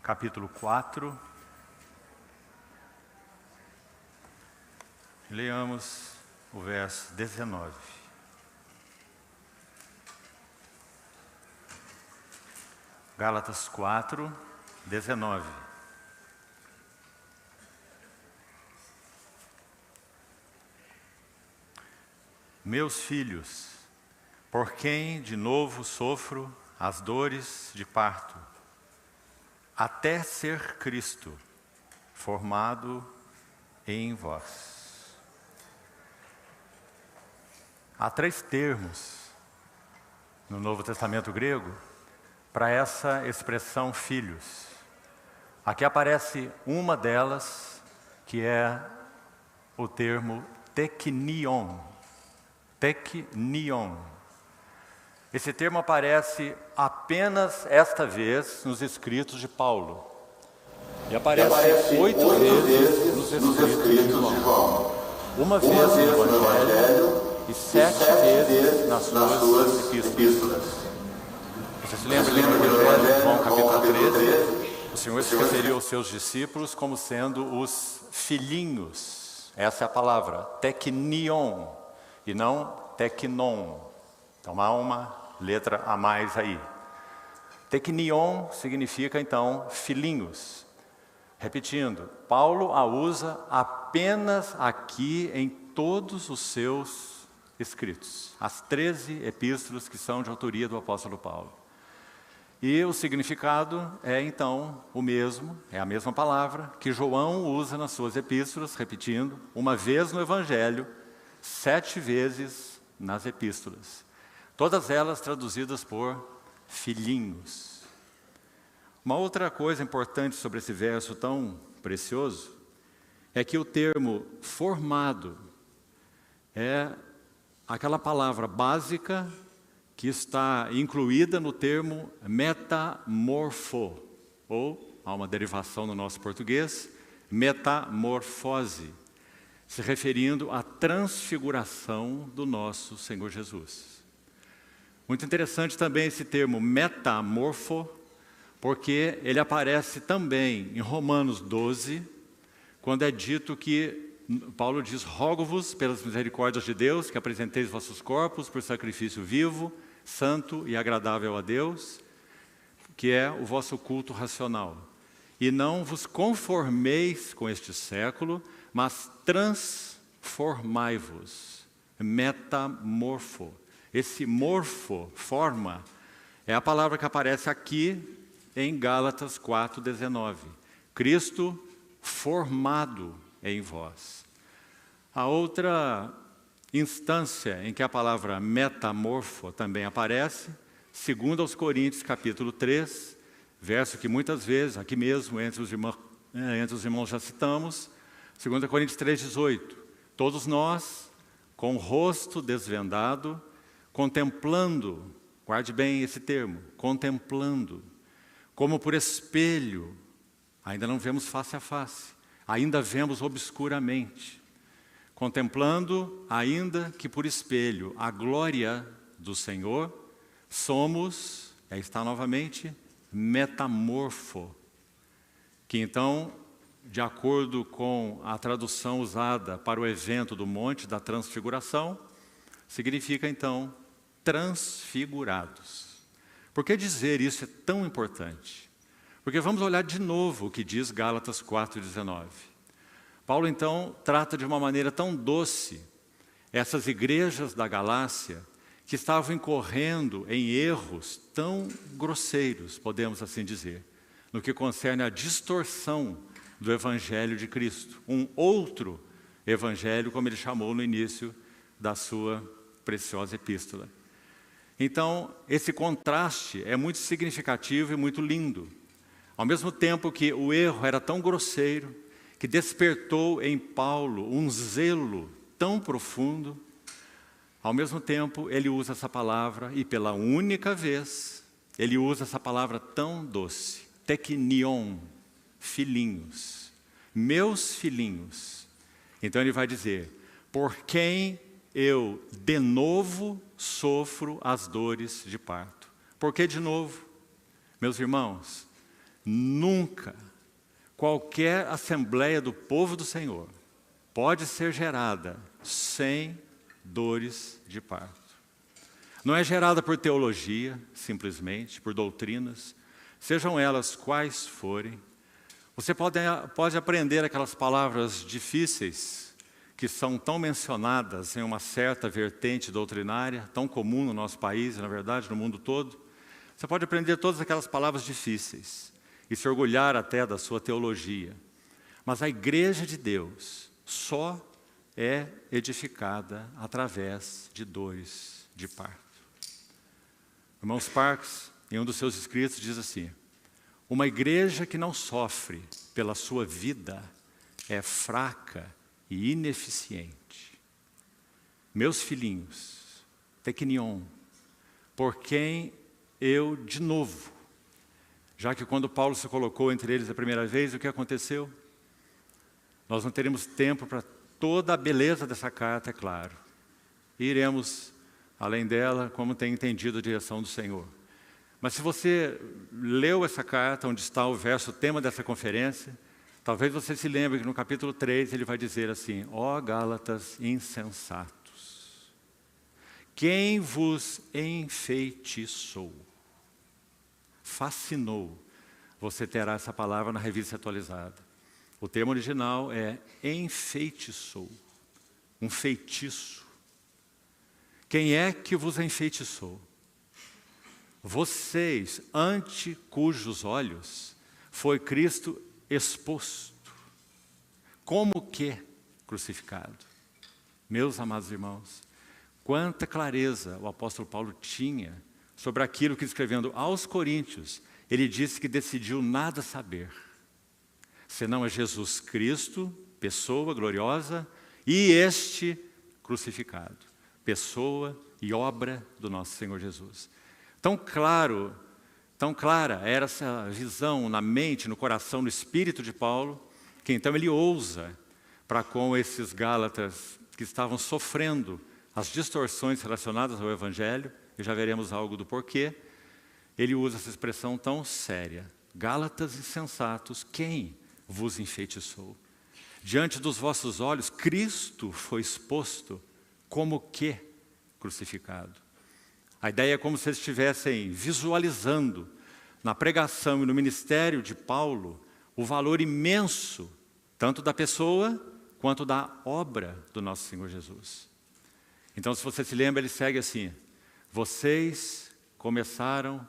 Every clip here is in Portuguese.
capítulo 4. Leamos o verso 19. Gálatas 4, 19. Meus filhos, por quem de novo sofro as dores de parto, até ser Cristo formado em vós. Há 3 termos no Novo Testamento grego para essa expressão filhos. Aqui aparece uma delas, que é o termo teknion. Teknion. Esse termo aparece apenas esta vez nos escritos de Paulo. E aparece 8 vezes nos escritos de João. Uma vez no Evangelho e 7 vezes nas suas epístolas. Você se lembra do Evangelho de João capítulo 13? O Senhor se referiu aos seus discípulos como sendo os filhinhos. Essa é a palavra, teknion, e não teknon. Então há uma letra a mais aí. Teknion significa então filhinhos. Repetindo, Paulo a usa apenas aqui em todos os seus escritos. As 13 epístolas que são de autoria do apóstolo Paulo. E o significado é então o mesmo, é a mesma palavra que João usa nas suas epístolas, repetindo, uma vez no Evangelho, 7 vezes nas epístolas. Todas elas traduzidas por filhinhos. Uma outra coisa importante sobre esse verso tão precioso é que o termo formado é aquela palavra básica que está incluída no termo metamorfo, ou, há uma derivação no nosso português, metamorfose, se referindo à transfiguração do nosso Senhor Jesus. Muito interessante também esse termo metamorfo, porque ele aparece também em Romanos 12, quando é dito que Paulo diz: rogo-vos pelas misericórdias de Deus, que apresenteis vossos corpos por sacrifício vivo, santo e agradável a Deus, que é o vosso culto racional. E não vos conformeis com este século, mas transformai-vos. Metamorfo. Esse morfo, forma, é a palavra que aparece aqui em Gálatas 4,19. Cristo formado em vós. A outra instância em que a palavra metamorfo também aparece, segundo aos Coríntios capítulo 3, verso que muitas vezes, aqui mesmo, entre os irmãos já citamos, 2 Coríntios 3,18. Todos nós, com o rosto desvendado, contemplando, guarde bem esse termo, contemplando, como por espelho, ainda não vemos face a face, ainda vemos obscuramente, contemplando, ainda que por espelho, a glória do Senhor, somos, aí está novamente, metamorfo, que então, de acordo com a tradução usada para o evento do Monte da Transfiguração, significa então, transfigurados. Por que dizer isso é tão importante? Porque vamos olhar de novo o que diz Gálatas 4,19. Paulo então trata de uma maneira tão doce essas igrejas da Galácia que estavam incorrendo em erros tão grosseiros, podemos assim dizer, no que concerne à distorção do Evangelho de Cristo. Um outro Evangelho, como ele chamou no início da sua preciosa epístola. Então, esse contraste é muito significativo e muito lindo. Ao mesmo tempo que o erro era tão grosseiro, que despertou em Paulo um zelo tão profundo, ao mesmo tempo ele usa essa palavra, e pela única vez, ele usa essa palavra tão doce, teknion, filhinhos, meus filhinhos. Então ele vai dizer, por quem eu de novo sofro as dores de parto. Por que de novo? Meus irmãos, Nunca qualquer assembleia do povo do Senhor pode ser gerada sem dores de parto. Não é gerada por teologia, simplesmente, por doutrinas, sejam elas quais forem. Você pode aprender aquelas palavras difíceis que são tão mencionadas em uma certa vertente doutrinária, tão comum no nosso país, na verdade, no mundo todo. Você pode aprender todas aquelas palavras difíceis e se orgulhar até da sua teologia. Mas a igreja de Deus só é edificada através de dores de parto. Irmão Sparks, em um dos seus escritos, diz assim: uma igreja que não sofre pela sua vida é fraca e ineficiente. Meus filhinhos, teknion, por quem eu, de novo, já que quando Paulo se colocou entre eles a primeira vez, o que aconteceu? Nós não teremos tempo para toda a beleza dessa carta, é claro. E iremos, além dela, como tem entendido a direção do Senhor. Mas se você leu essa carta, onde está o verso, o tema dessa conferência, talvez você se lembre que no capítulo 3 ele vai dizer assim: ó Gálatas insensatos, quem vos enfeitiçou? Fascinou. Você terá essa palavra na revista atualizada. O termo original é enfeitiçou, um feitiço. Quem é que vos enfeitiçou? Vocês, ante cujos olhos foi Cristo exposto. Como que crucificado? Meus amados irmãos, quanta clareza o apóstolo Paulo tinha sobre aquilo que, escrevendo aos Coríntios, ele disse que decidiu nada saber, senão a Jesus Cristo, pessoa gloriosa, e este crucificado, pessoa e obra do nosso Senhor Jesus. Tão clara era essa visão na mente, no coração, no espírito de Paulo, que então ele ousa para com esses Gálatas que estavam sofrendo as distorções relacionadas ao Evangelho, e já veremos algo do porquê, ele usa essa expressão tão séria: Gálatas insensatos, quem vos enfeitiçou? Diante dos vossos olhos, Cristo foi exposto como que crucificado. A ideia é como se eles estivessem visualizando na pregação e no ministério de Paulo o valor imenso, tanto da pessoa quanto da obra do nosso Senhor Jesus. Então, se você se lembra, ele segue assim: vocês começaram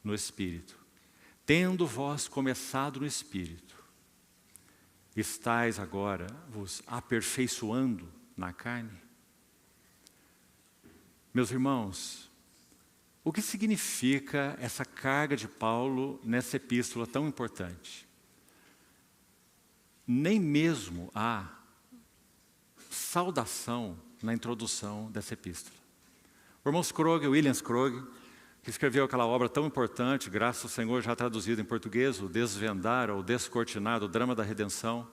no Espírito, tendo vós começado no Espírito, estáis agora vos aperfeiçoando na carne? Meus irmãos, o que significa essa carga de Paulo nessa epístola tão importante? Nem mesmo há saudação na introdução dessa epístola. O irmão Scroggie, William Scroggie, que escreveu aquela obra tão importante, graças ao Senhor já traduzida em português, o Desvendar ou Descortinar, o Drama da Redenção,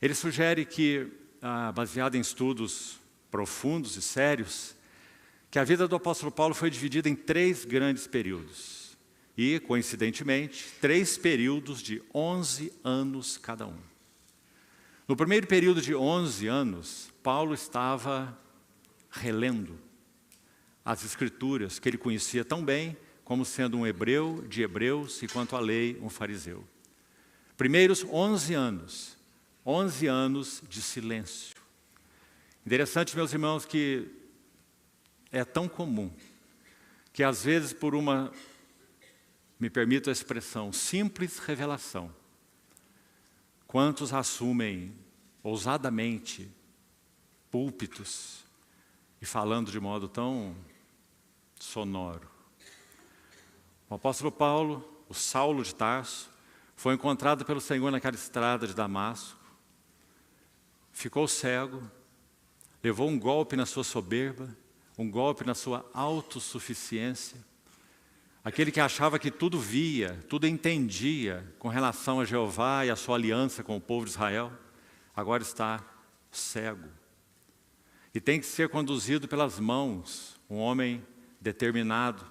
ele sugere que, baseado em estudos profundos e sérios, que a vida do apóstolo Paulo foi dividida em 3 grandes períodos. E, coincidentemente, 3 períodos de 11 anos cada um. No primeiro período de 11 anos, Paulo estava relendo as Escrituras, que ele conhecia tão bem, como sendo um hebreu de hebreus e, quanto à lei, um fariseu. Primeiros 11 anos de silêncio. Interessante, meus irmãos, que é tão comum que às vezes por uma, me permito a expressão, simples revelação, quantos assumem ousadamente púlpitos e falando de modo tão sonoro. O apóstolo Paulo, o Saulo de Tarso, foi encontrado pelo Senhor naquela estrada de Damasco, ficou cego, levou um golpe na sua soberba, um golpe na sua autossuficiência. Aquele que achava que tudo via, tudo entendia com relação a Jeová e a sua aliança com o povo de Israel, agora está cego. E tem que ser conduzido pelas mãos, um homem determinado,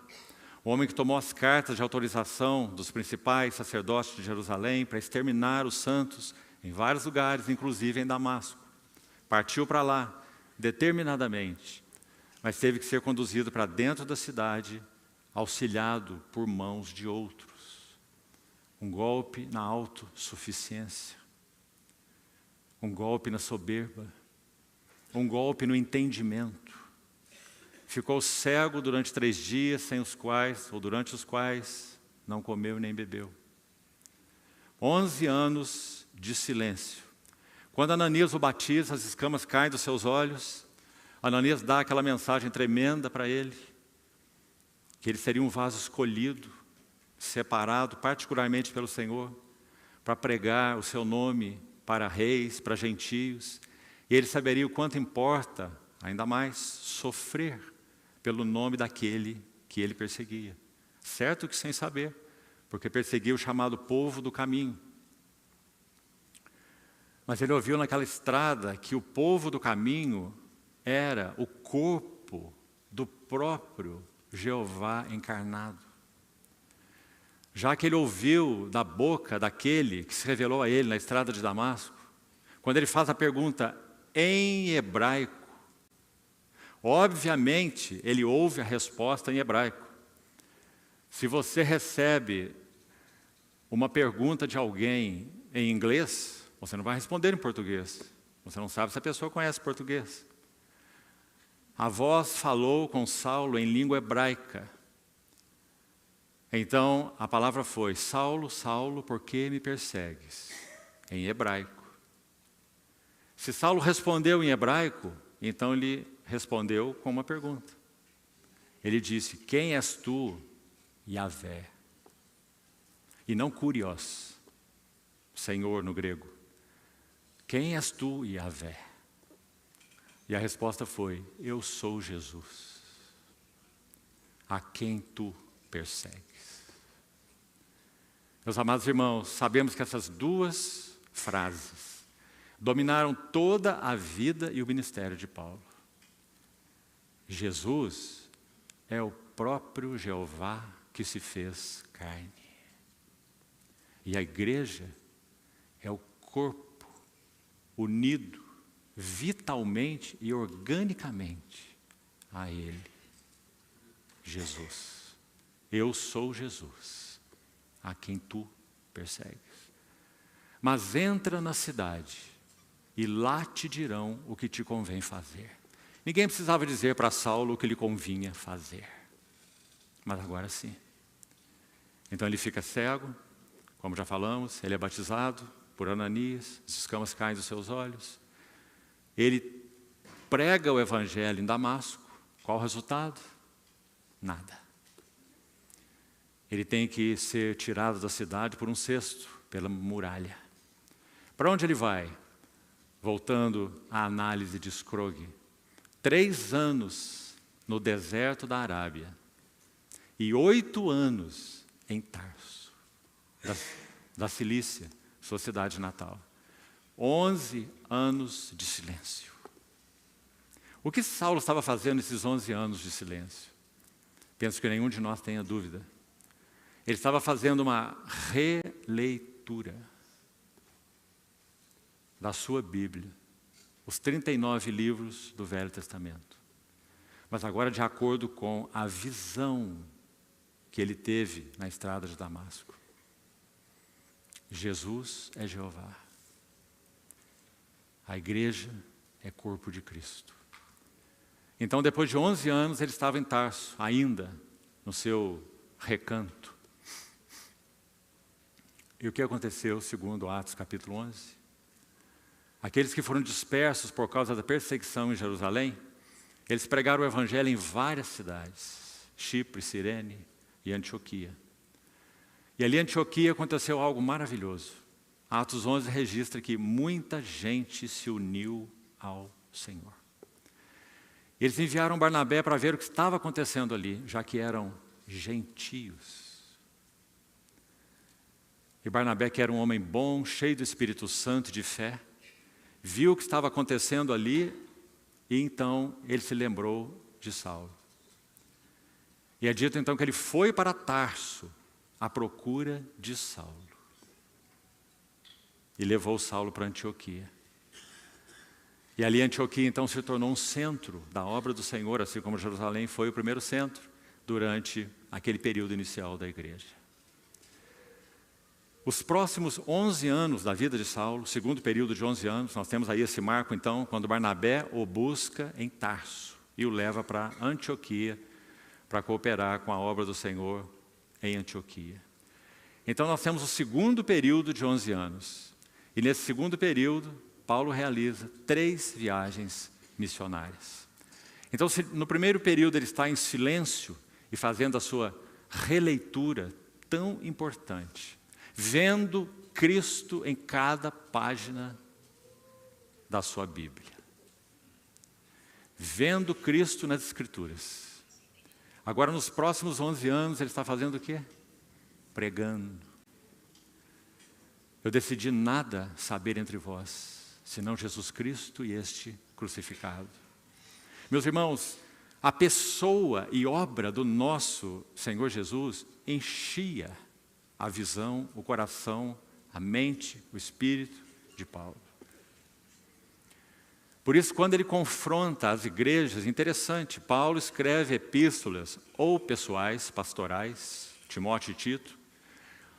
o homem que tomou as cartas de autorização dos principais sacerdotes de Jerusalém para exterminar os santos em vários lugares, inclusive em Damasco. Partiu para lá, determinadamente, mas teve que ser conduzido para dentro da cidade, auxiliado por mãos de outros. Um golpe na autossuficiência, um golpe na soberba, um golpe no entendimento. Ficou cego durante 3 dias, durante os quais não comeu nem bebeu. 11 anos de silêncio. Quando Ananias o batiza, as escamas caem dos seus olhos. Ananias dá aquela mensagem tremenda para ele, que ele seria um vaso escolhido, separado particularmente pelo Senhor, para pregar o seu nome para reis, para gentios. E ele saberia o quanto importa, ainda mais, sofrer pelo nome daquele que ele perseguia. Certo que sem saber, porque perseguia o chamado povo do caminho. Mas ele ouviu naquela estrada que o povo do caminho era o corpo do próprio Jeová encarnado. Já que ele ouviu da boca daquele que se revelou a ele na estrada de Damasco, quando ele faz a pergunta em hebraico, obviamente ele ouve a resposta em hebraico. Se você recebe uma pergunta de alguém em inglês, você não vai responder em português. Você não sabe se a pessoa conhece português. A voz falou com Saulo em língua hebraica. Então a palavra foi: Saulo, Saulo, por que me persegues? Em hebraico. Se Saulo respondeu em hebraico, então ele respondeu com uma pergunta. Ele disse: quem és tu, Yahvé? E não Kurios, Senhor no grego. Quem és tu, Yahvé? E a resposta foi: eu sou Jesus, a quem tu persegues. Meus amados irmãos, sabemos que essas 2 frases dominaram toda a vida e o ministério de Paulo. Jesus é o próprio Jeová que se fez carne. E a igreja é o corpo unido vitalmente e organicamente a Ele, Jesus. Eu sou Jesus, a quem tu persegues. Mas entra na cidade e lá te dirão o que te convém fazer. Ninguém precisava dizer para Saulo o que lhe convinha fazer. Mas agora sim. Então ele fica cego, como já falamos, ele é batizado por Ananias, as escamas caem dos seus olhos. Ele prega o evangelho em Damasco. Qual o resultado? Nada. Ele tem que ser tirado da cidade por um cesto, pela muralha. Para onde ele vai? Voltando à análise de Scroggie. 3 anos no deserto da Arábia e 8 anos em Tarso, da Cilícia, sua cidade natal. 11 anos de silêncio. O que Saulo estava fazendo nesses 11 anos de silêncio? Penso que nenhum de nós tenha dúvida. Ele estava fazendo uma releitura da sua Bíblia, os 39 livros do Velho Testamento. Mas agora de acordo com a visão que ele teve na estrada de Damasco. Jesus é Jeová. A igreja é corpo de Cristo. Então, depois de 11 anos, ele estava em Tarso, ainda no seu recanto. E o que aconteceu, segundo Atos capítulo 11? Aqueles que foram dispersos por causa da perseguição em Jerusalém, eles pregaram o evangelho em várias cidades, Chipre, Cirene e Antioquia. E ali em Antioquia aconteceu algo maravilhoso. Atos 11 registra que muita gente se uniu ao Senhor. Eles enviaram Barnabé para ver o que estava acontecendo ali, já que eram gentios. E Barnabé, que era um homem bom, cheio do Espírito Santo e de fé, viu o que estava acontecendo ali e então ele se lembrou de Saulo. E é dito então que ele foi para Tarso à procura de Saulo. E levou Saulo para Antioquia. E ali Antioquia então se tornou um centro da obra do Senhor, assim como Jerusalém foi o primeiro centro durante aquele período inicial da igreja. Os próximos 11 anos da vida de Saulo, segundo período de 11 anos, nós temos aí esse marco então, quando Barnabé o busca em Tarso e o leva para Antioquia para cooperar com a obra do Senhor em Antioquia. Então nós temos o segundo período de 11 anos. E nesse segundo período, Paulo realiza 3 viagens missionárias. Então, se no primeiro período ele está em silêncio e fazendo a sua releitura tão importante, vendo Cristo em cada página da sua Bíblia, vendo Cristo nas Escrituras. Agora, nos próximos 11 anos, ele está fazendo o quê? Pregando. Eu decidi nada saber entre vós, senão Jesus Cristo e este crucificado. Meus irmãos, a pessoa e obra do nosso Senhor Jesus enchia a visão, o coração, a mente, o espírito de Paulo. Por isso, quando ele confronta as igrejas, interessante, Paulo escreve epístolas ou pessoais, pastorais, Timóteo e Tito,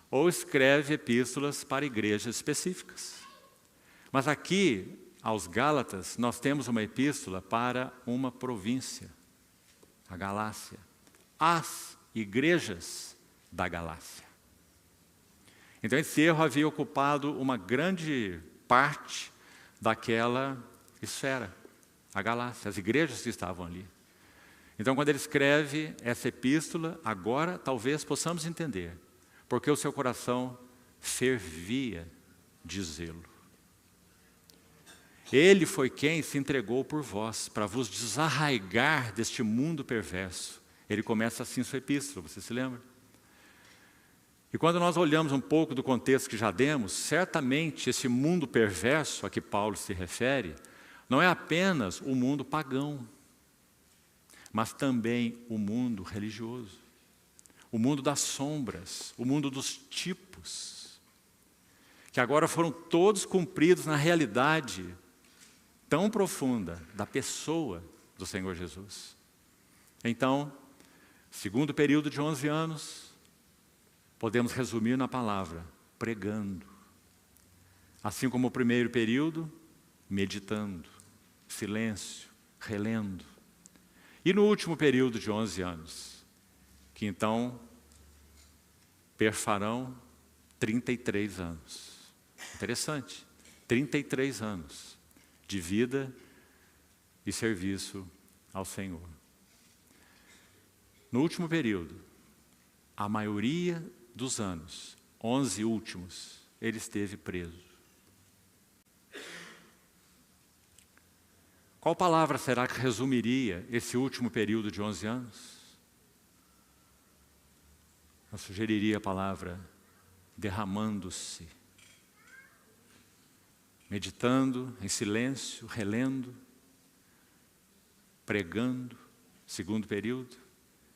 ou escreve epístolas para igrejas específicas. Mas aqui, aos Gálatas, nós temos uma epístola para uma província, a Galácia, as igrejas da Galácia. Então esse erro havia ocupado uma grande parte daquela esfera, a Galácia, as igrejas que estavam ali. Então quando ele escreve essa epístola, agora talvez possamos entender porque o seu coração fervia de zelo. Ele foi quem se entregou por vós, para vos desarraigar deste mundo perverso. Ele começa assim sua epístola, você se lembra? E quando nós olhamos um pouco do contexto que já demos, certamente esse mundo perverso a que Paulo se refere, não é apenas o mundo pagão, mas também o mundo religioso. O mundo das sombras, o mundo dos tipos, que agora foram todos cumpridos na realidade tão profunda da pessoa do Senhor Jesus. Então, segundo período de 11 anos, podemos resumir na palavra, pregando. Assim como o primeiro período, meditando, silêncio, relendo. E no último período de 11 anos, que então perfarão 33 anos. Interessante, 33 anos de vida e serviço ao Senhor. No último período, a maioria dos anos, 11 últimos, ele esteve preso. Qual palavra será que resumiria esse último período de 11 anos? Eu sugeriria a palavra derramando-se, meditando em silêncio, relendo, pregando, segundo período,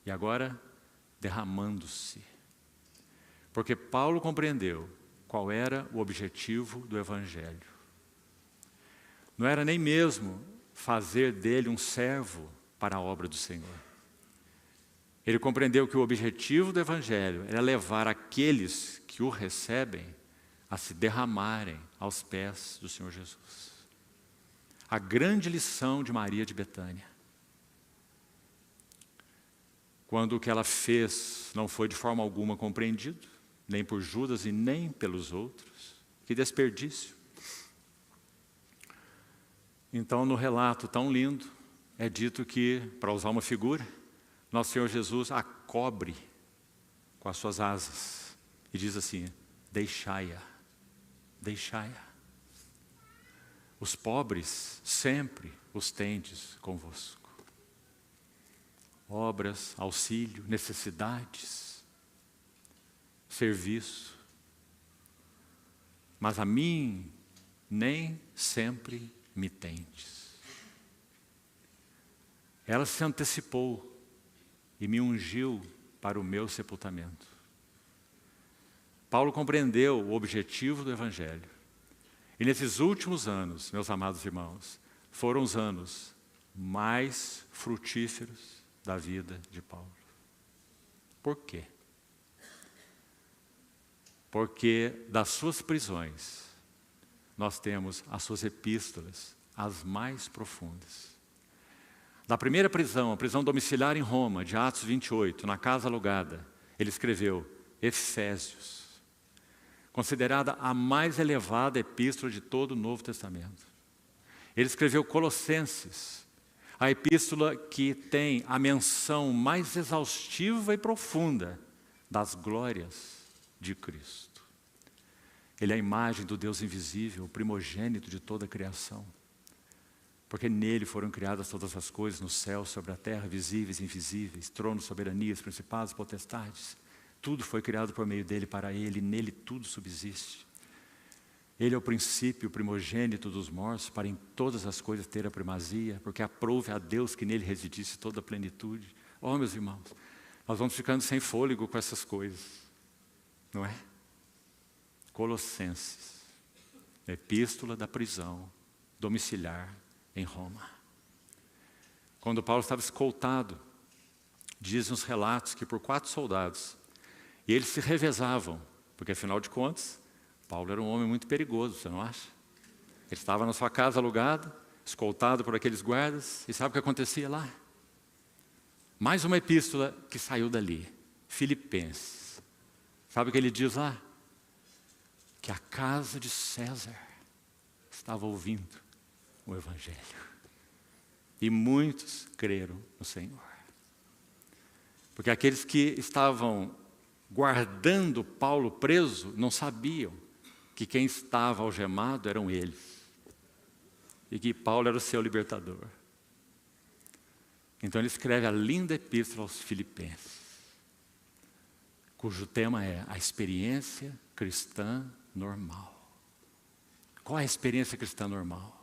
e agora derramando-se. Porque Paulo compreendeu qual era o objetivo do Evangelho. Não era nem mesmo fazer dele um servo para a obra do Senhor. Ele compreendeu que o objetivo do Evangelho era levar aqueles que o recebem a se derramarem aos pés do Senhor Jesus. A grande lição de Maria de Betânia. Quando o que ela fez não foi de forma alguma compreendido, nem por Judas e nem pelos outros. Que desperdício. Então, no relato tão lindo, é dito que, para usar uma figura, nosso Senhor Jesus a cobre com as suas asas e diz assim, deixai-a, deixai-a. Os pobres sempre os tendes convosco. Obras, auxílio, necessidades, serviço. Mas a mim nem sempre me tendes. Ela se antecipou e me ungiu para o meu sepultamento. Paulo compreendeu o objetivo do Evangelho. E nesses últimos anos, meus amados irmãos, foram os anos mais frutíferos da vida de Paulo. Por quê? Porque das suas prisões, nós temos as suas epístolas, as mais profundas. Na primeira prisão, a prisão domiciliar em Roma, de Atos 28, na casa alugada, ele escreveu Efésios, considerada a mais elevada epístola de todo o Novo Testamento. Ele escreveu Colossenses, a epístola que tem a menção mais exaustiva e profunda das glórias de Cristo. Ele é a imagem do Deus invisível, o primogênito de toda a criação. Porque nele foram criadas todas as coisas, no céu, sobre a terra, visíveis e invisíveis, tronos, soberanias, principados, potestades. Tudo foi criado por meio dele, para ele, e nele tudo subsiste. Ele é o princípio, o primogênito dos mortos, para em todas as coisas ter a primazia, porque aprove a Deus que nele residisse toda a plenitude. Oh, meus irmãos, nós vamos ficando sem fôlego com essas coisas, não é? Colossenses, epístola da prisão domiciliar em Roma. Quando Paulo estava escoltado, dizem os relatos que por 4 soldados, e eles se revezavam, porque afinal de contas, Paulo era um homem muito perigoso, você não acha? Ele estava na sua casa alugada, escoltado por aqueles guardas, e sabe o que acontecia lá? Mais uma epístola que saiu dali, Filipenses. Sabe o que ele diz lá? Que a casa de César estava ouvindo o Evangelho. E muitos creram no Senhor. Porque aqueles que estavam guardando Paulo preso não sabiam que quem estava algemado eram eles. E que Paulo era o seu libertador. Então ele escreve a linda epístola aos Filipenses, cujo tema é a experiência cristã normal. Qual é a experiência cristã normal?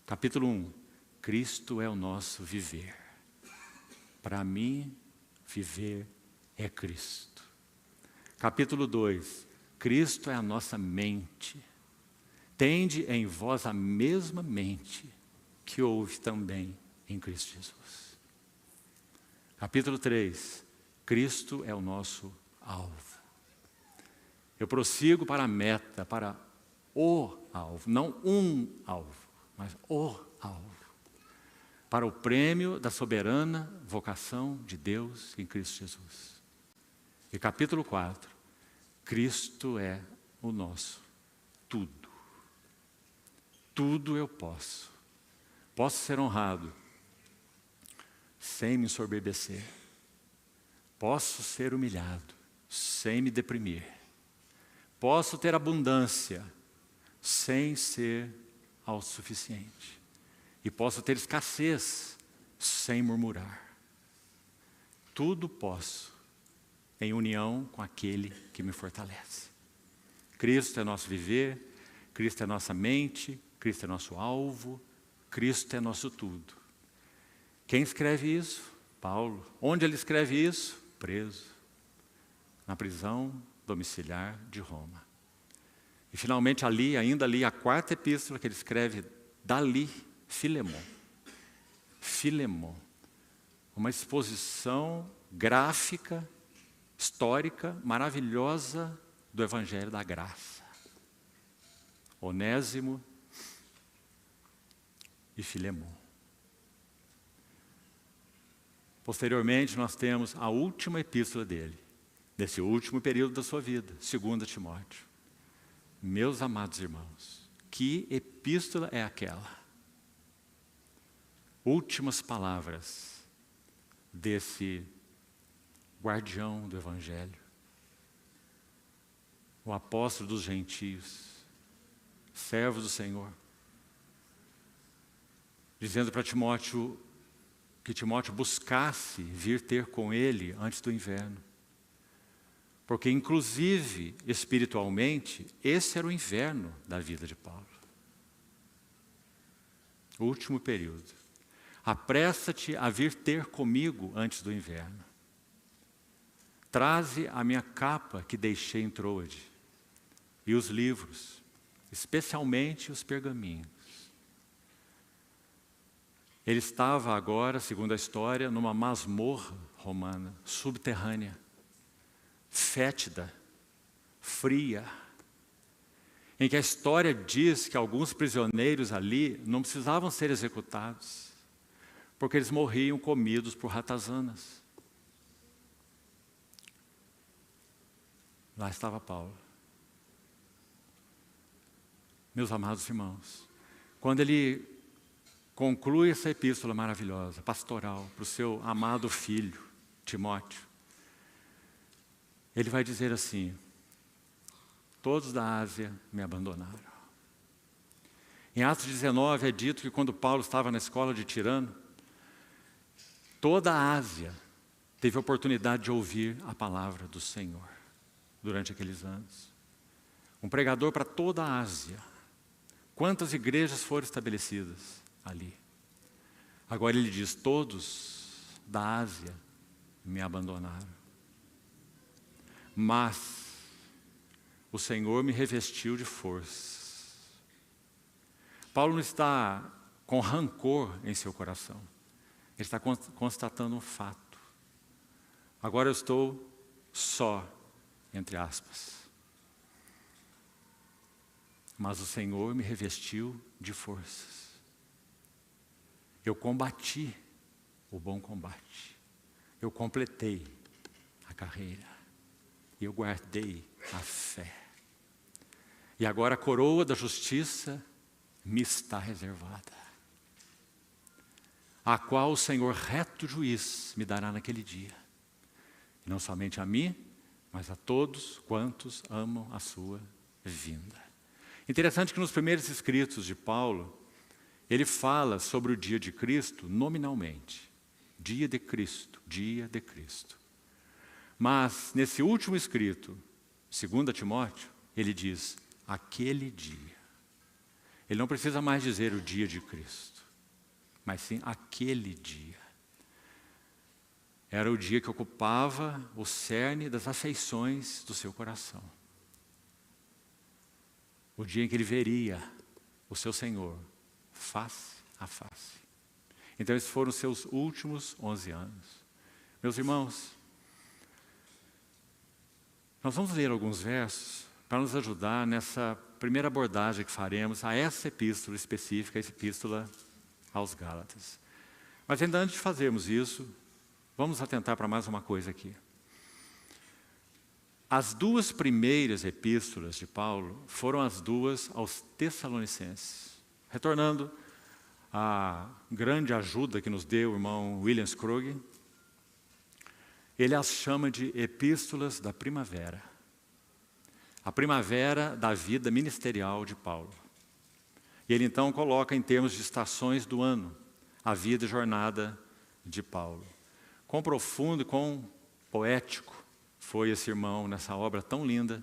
Capítulo 1. Cristo é o nosso viver. Para mim, viver é Cristo. Capítulo 2. Cristo é a nossa mente. Tende em vós a mesma mente que houve também em Cristo Jesus. Capítulo 3. Cristo é o nosso alvo. Eu prossigo para a meta, para o alvo, não um alvo, mas o alvo. Para o prêmio da soberana vocação de Deus em Cristo Jesus. E capítulo 4, Cristo é o nosso tudo. Tudo eu posso. Posso ser honrado sem me ensoberbecer. Posso ser humilhado sem me deprimir. Posso ter abundância sem ser autossuficiente. E posso ter escassez sem murmurar. Tudo posso em união com aquele que me fortalece. Cristo é nosso viver, Cristo é nossa mente, Cristo é nosso alvo, Cristo é nosso tudo. Quem escreve isso? Paulo. Onde ele escreve isso? Preso. Na prisão domiciliar de Roma. E finalmente ainda ali, a 4ª epístola que ele escreve dali, Filemon. Filemon. Uma exposição gráfica, histórica, maravilhosa do Evangelho da Graça. Onésimo e Filemon. Posteriormente, nós temos a última epístola dele, nesse último período da sua vida, 2 Timóteo. Meus amados irmãos, que epístola é aquela? Últimas palavras desse guardião do Evangelho, o apóstolo dos gentios, servo do Senhor, dizendo para Timóteo que Timóteo buscasse vir ter com ele antes do inverno. Porque, inclusive, espiritualmente, esse era o inverno da vida de Paulo. O último período. Apressa-te a vir ter comigo antes do inverno. traze a minha capa que deixei em Troade, e os livros, especialmente os pergaminhos. Ele estava agora, segundo a história, numa masmorra romana, subterrânea, fétida, fria, em que a história diz que alguns prisioneiros ali não precisavam ser executados, porque eles morriam comidos por ratazanas. Lá estava Paulo. Meus amados irmãos, quando ele conclui essa epístola maravilhosa, pastoral, para o seu amado filho, Timóteo, ele vai dizer assim: todos da Ásia me abandonaram. Em Atos 19 é dito que quando Paulo estava na escola de Tirano, toda a Ásia teve a oportunidade de ouvir a palavra do Senhor durante aqueles anos. Um pregador para toda a Ásia. Quantas igrejas foram estabelecidas ali? Agora ele diz: todos da Ásia me abandonaram, mas o Senhor me revestiu de forças. Paulo não está com rancor em seu coração. Ele está constatando um fato. Agora eu estou só, entre aspas. Mas o Senhor me revestiu de forças. Eu combati o bom combate. Eu completei a carreira. E eu guardei a fé. E agora a coroa da justiça me está reservada, a qual o Senhor reto juiz me dará naquele dia. E não somente a mim, mas a todos quantos amam a sua vinda. Interessante que nos primeiros escritos de Paulo, ele fala sobre o dia de Cristo nominalmente. Dia de Cristo, dia de Cristo. Mas nesse último escrito, 2 Timóteo, ele diz: aquele dia. Ele não precisa mais dizer o dia de Cristo, mas sim aquele dia. Era o dia que ocupava o cerne das afeições do seu coração. O dia em que ele veria o seu Senhor face a face. Então esses foram os seus últimos 11 anos. Meus irmãos, nós vamos ler alguns versos para nos ajudar nessa primeira abordagem que faremos a essa epístola específica, a epístola aos Gálatas. Mas ainda antes de fazermos isso, vamos atentar para mais uma coisa aqui. As duas primeiras epístolas de Paulo foram as duas aos Tessalonicenses. Retornando à grande ajuda que nos deu o irmão William Scrooge, ele as chama de epístolas da primavera. A primavera da vida ministerial de Paulo. E ele então coloca em termos de estações do ano a vida e jornada de Paulo. Quão profundo e quão poético foi esse irmão nessa obra tão linda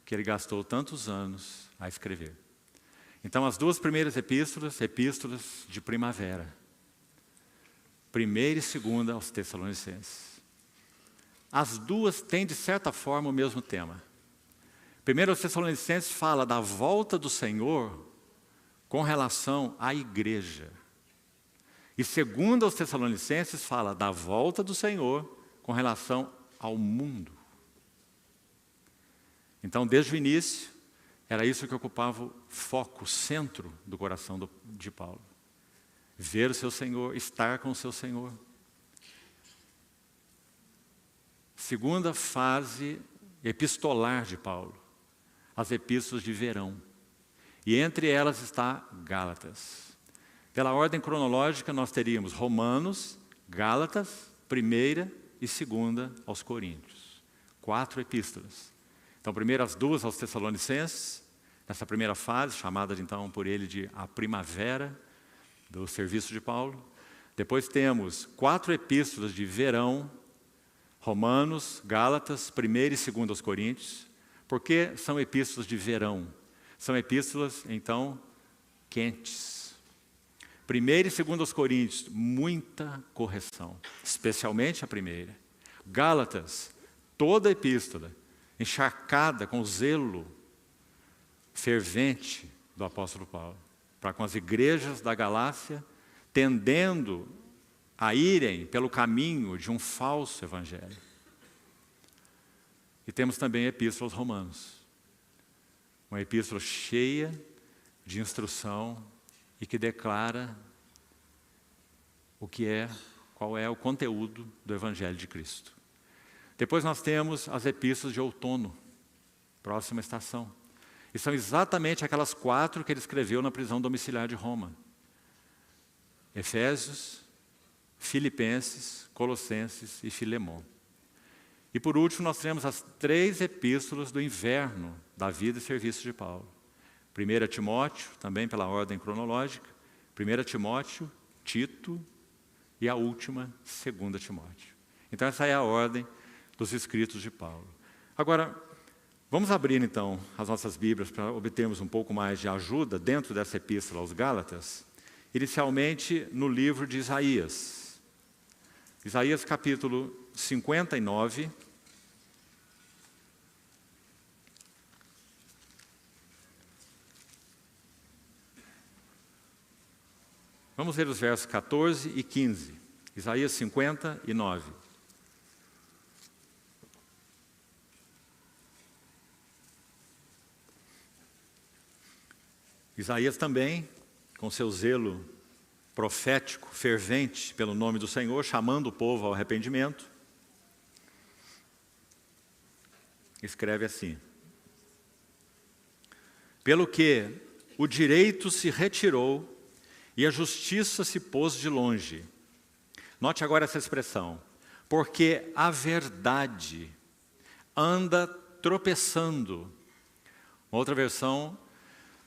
que ele gastou tantos anos a escrever. Então as duas primeiras epístolas de primavera. Primeira e segunda aos Tessalonicenses. As duas têm de certa forma o mesmo tema. Primeiro aos Tessalonicenses fala da volta do Senhor com relação à igreja. E segundo aos Tessalonicenses fala da volta do Senhor com relação ao mundo. Então, desde o início, era isso que ocupava o foco, o centro do coração de Paulo. Ver o seu Senhor, estar com o seu Senhor. Segunda fase epistolar de Paulo. As epístolas de verão. E entre elas está Gálatas. Pela ordem cronológica, nós teríamos Romanos, Gálatas, 1ª e 2ª aos Coríntios. 4 epístolas. Então, primeiro as duas aos Tessalonicenses, nessa primeira fase, chamada então por ele de a primavera do serviço de Paulo. Depois temos 4 epístolas de verão, Romanos, Gálatas, 1ª e 2ª aos Coríntios. Por que são epístolas de verão? São epístolas, então, quentes. 1ª e 2ª aos Coríntios, muita correção, especialmente a primeira. Gálatas, toda a epístola, encharcada com o zelo fervente do apóstolo Paulo, para com as igrejas da Galácia, tendendo a irem pelo caminho de um falso evangelho. E temos também a epístola aos Romanos, uma epístola cheia de instrução e que declara qual é o conteúdo do evangelho de Cristo. Depois nós temos as epístolas de outono, próxima estação. E são exatamente aquelas 4 que ele escreveu na prisão domiciliar de Roma: Efésios, Filipenses, Colossenses e Filemon. E por último nós temos as 3 epístolas do inverno da vida e serviço de Paulo. 1 Timóteo, também pela ordem cronológica, 1 Timóteo, Tito e a última, 2 Timóteo. Então essa é a ordem dos escritos de Paulo. Agora, vamos abrir então as nossas Bíblias para obtermos um pouco mais de ajuda dentro dessa epístola aos Gálatas, inicialmente no livro de Isaías. Isaías capítulo 59. Vamos ver os versos 14 e 15. Isaías 59. Isaías também, com seu zelo profético, fervente pelo nome do Senhor, chamando o povo ao arrependimento, escreve assim: pelo que o direito se retirou e a justiça se pôs de longe. Note agora essa expressão: porque a verdade anda tropeçando. Uma outra versão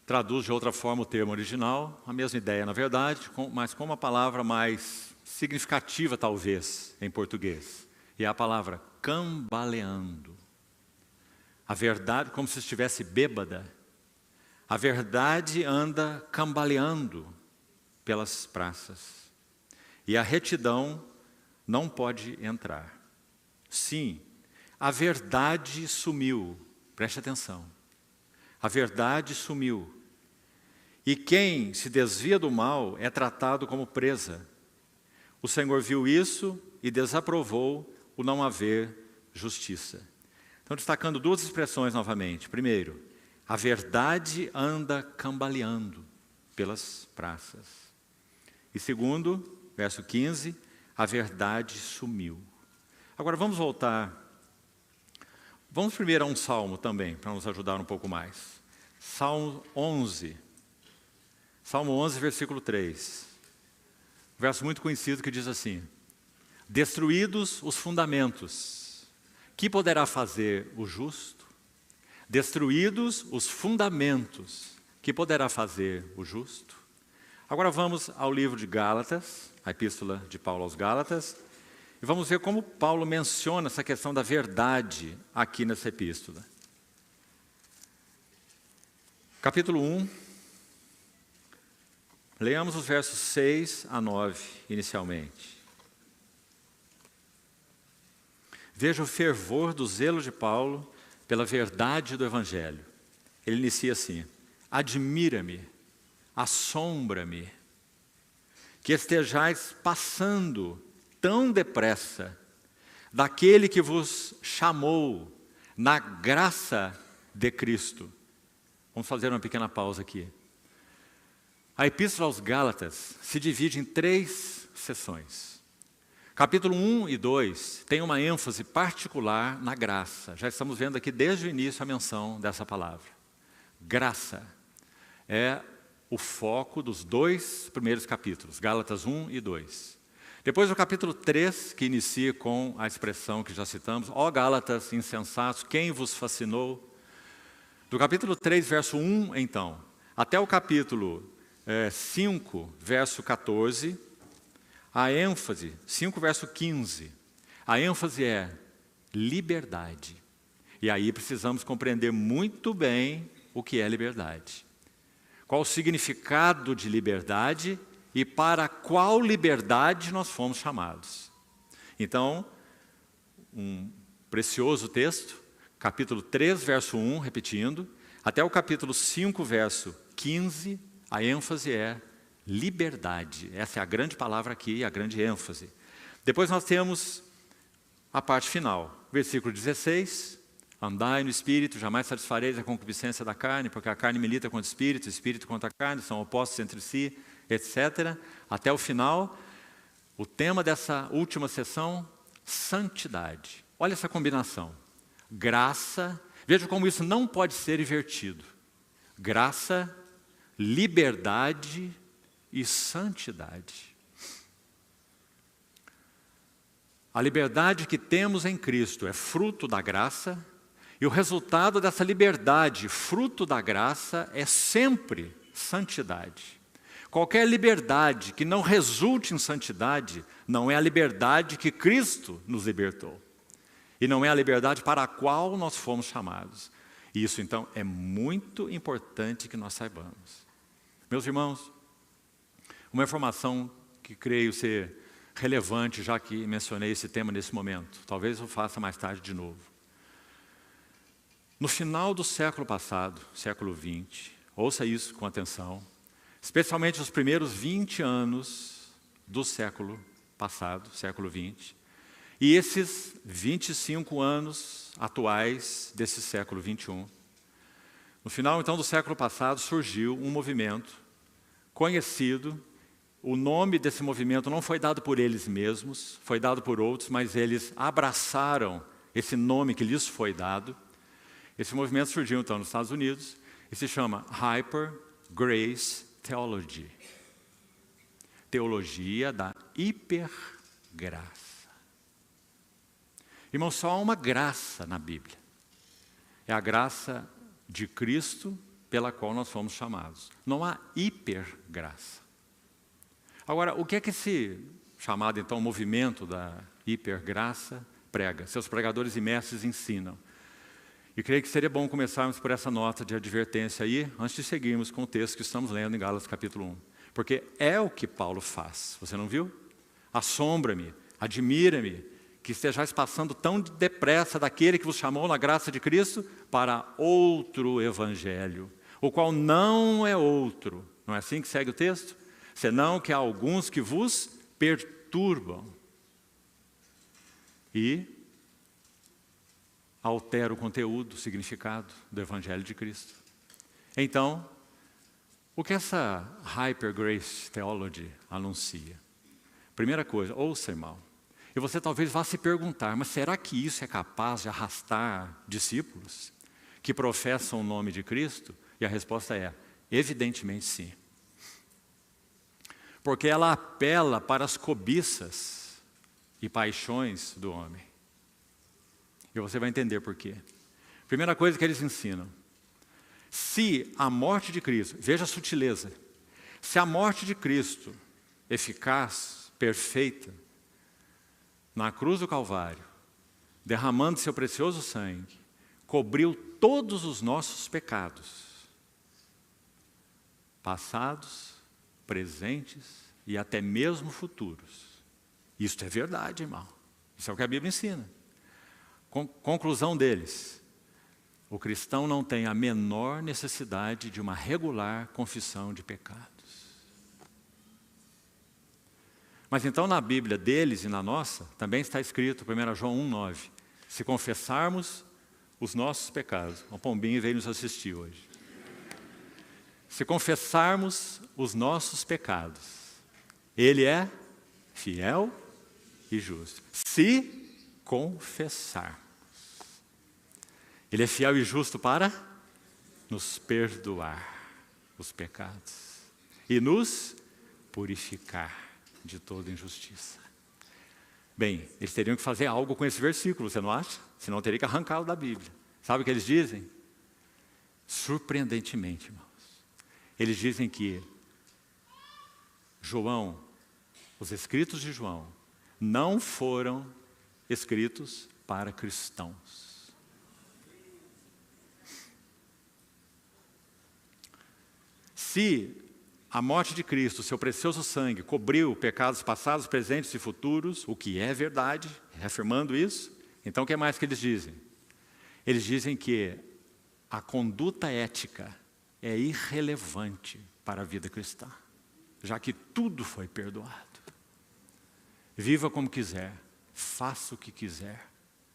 traduz de outra forma o termo original, a mesma ideia na verdade, mas com uma palavra mais significativa talvez em português. E é a palavra cambaleando. A verdade, como se estivesse bêbada, a verdade anda cambaleando pelas praças. E a retidão não pode entrar. Sim, a verdade sumiu. Preste atenção. A verdade sumiu. E quem se desvia do mal é tratado como presa. O Senhor viu isso e desaprovou o não haver justiça. Então, destacando 2 expressões novamente. Primeiro, a verdade anda cambaleando pelas praças. E segundo, verso 15, a verdade sumiu. Agora vamos voltar. Vamos primeiro a um salmo também, para nos ajudar um pouco mais. Salmo 11. Salmo 11, versículo 3. Um verso muito conhecido que diz assim: destruídos os fundamentos, que poderá fazer o justo? Destruídos os fundamentos, que poderá fazer o justo? Agora vamos ao livro de Gálatas, a epístola de Paulo aos Gálatas, e vamos ver como Paulo menciona essa questão da verdade aqui nessa epístola. Capítulo 1, leamos os versos 6 a 9 inicialmente. Veja o fervor do zelo de Paulo pela verdade do Evangelho. Ele inicia assim: admira-me, assombra-me, que estejais passando tão depressa daquele que vos chamou na graça de Cristo. Vamos fazer uma pequena pausa aqui. A epístola aos Gálatas se divide em 3 seções. Capítulo 1 e 2 tem uma ênfase particular na graça. Já estamos vendo aqui desde o início a menção dessa palavra. Graça é o foco dos 2 primeiros capítulos, Gálatas 1 e 2. Depois o capítulo 3, que inicia com a expressão que já citamos: ó Gálatas insensatos, quem vos fascinou? Do capítulo 3, verso 1, então, até o capítulo 5, verso 14, a ênfase, 5, verso 15, a ênfase é liberdade. E aí precisamos compreender muito bem o que é liberdade. Qual o significado de liberdade e para qual liberdade nós fomos chamados. Então, um precioso texto, capítulo 3, verso 1, repetindo, até o capítulo 5, verso 15, a ênfase é liberdade. Essa é a grande palavra aqui, a grande ênfase. Depois nós temos a parte final, versículo 16, andai no Espírito, jamais satisfareis a concupiscência da carne, porque a carne milita contra o Espírito contra a carne, são opostos entre si, etc. Até o final, o tema dessa última sessão, santidade. Olha essa combinação, graça, veja como isso não pode ser invertido. Graça, liberdade e santidade. A liberdade que temos em Cristo é fruto da graça, e o resultado dessa liberdade, fruto da graça, é sempre santidade. Qualquer liberdade que não resulte em santidade, não é a liberdade que Cristo nos libertou. E não é a liberdade para a qual nós fomos chamados. E isso, então, é muito importante que nós saibamos. Meus irmãos, uma informação que creio ser relevante, já que mencionei esse tema nesse momento. Talvez eu faça mais tarde de novo. No final do século passado, século XX, ouça isso com atenção, especialmente os primeiros 20 anos do século passado, século XX, e esses 25 anos atuais desse século XXI. No final, então, do século passado, surgiu um movimento conhecido. O nome desse movimento não foi dado por eles mesmos, foi dado por outros, mas eles abraçaram esse nome que lhes foi dado. Esse movimento surgiu, então, nos Estados Unidos e se chama Hyper Grace Theology. Teologia da hipergraça. Irmão, só há uma graça na Bíblia. É a graça de Cristo pela qual nós fomos chamados. Não há hipergraça. Agora, o que é que esse chamado, então, movimento da hipergraça prega? Seus pregadores e mestres ensinam. E creio que seria bom começarmos por essa nota de advertência aí, antes de seguirmos com o texto que estamos lendo em Gálatas capítulo 1. Porque é o que Paulo faz. Você não viu? Assombra-me, admira-me, que estejais passando tão depressa daquele que vos chamou na graça de Cristo para outro evangelho, o qual não é outro. Não é assim que segue o texto? Senão que há alguns que vos perturbam e altera o conteúdo, o significado do Evangelho de Cristo. Então, o que essa Hyper Grace Theology anuncia? Primeira coisa, ouça, irmão, e você talvez vá se perguntar, mas será que isso é capaz de arrastar discípulos que professam o nome de Cristo? E a resposta é, evidentemente sim. Porque ela apela para as cobiças e paixões do homem. E você vai entender por quê. Primeira coisa que eles ensinam. Se a morte de Cristo, veja a sutileza, se a morte de Cristo, eficaz, perfeita, na cruz do Calvário, derramando seu precioso sangue, cobriu todos os nossos pecados, passados, presentes e até mesmo futuros. Isso é verdade, irmão. Isso é o que a Bíblia ensina. Conclusão deles, o cristão não tem a menor necessidade de uma regular confissão de pecados. Mas então na Bíblia deles e na nossa, também está escrito, 1 João 1,9, se confessarmos os nossos pecados, o pombinho veio nos assistir hoje. Se confessarmos os nossos pecados, Ele é fiel e justo. Se confessarmos. Ele é fiel e justo para nos perdoar os pecados e nos purificar de toda injustiça. Bem, eles teriam que fazer algo com esse versículo, você não acha? Senão teria que arrancá-lo da Bíblia. Sabe o que eles dizem? Surpreendentemente, irmãos. Eles dizem que João, os escritos de João, não foram escritos para cristãos. Se a morte de Cristo, seu precioso sangue, cobriu pecados passados, presentes e futuros, o que é verdade, reafirmando isso, Então, o que mais que eles dizem? Eles dizem que a conduta ética é irrelevante para a vida cristã, já que tudo foi perdoado. Viva como quiser, faça o que quiser,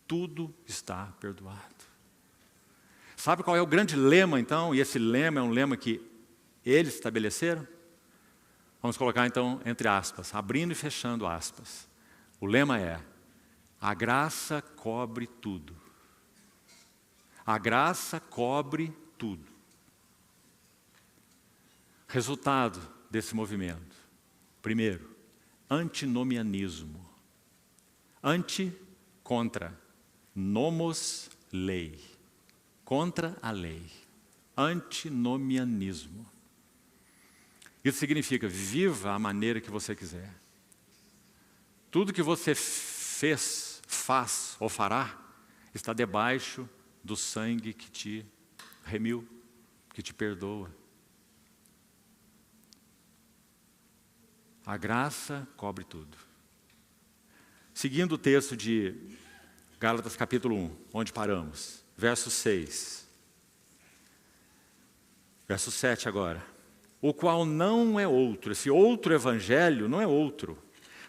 tudo está perdoado. Sabe qual é o grande lema, então? E esse lema é um lema que eles estabeleceram? Vamos colocar, então, entre aspas, abrindo e fechando aspas. O lema é: a graça cobre tudo. A graça cobre tudo. Resultado desse movimento. Primeiro, antinomianismo. Anti, contra. Nomos, lei. Contra a lei. Antinomianismo. Isso significa, viva a maneira que você quiser. Tudo que você fez, faz ou fará, está debaixo do sangue que te remiu, que te perdoa. A graça cobre tudo. Seguindo o texto de Gálatas capítulo 1, onde paramos, verso 6. Verso 7 agora. O qual não é outro, esse outro evangelho não é outro,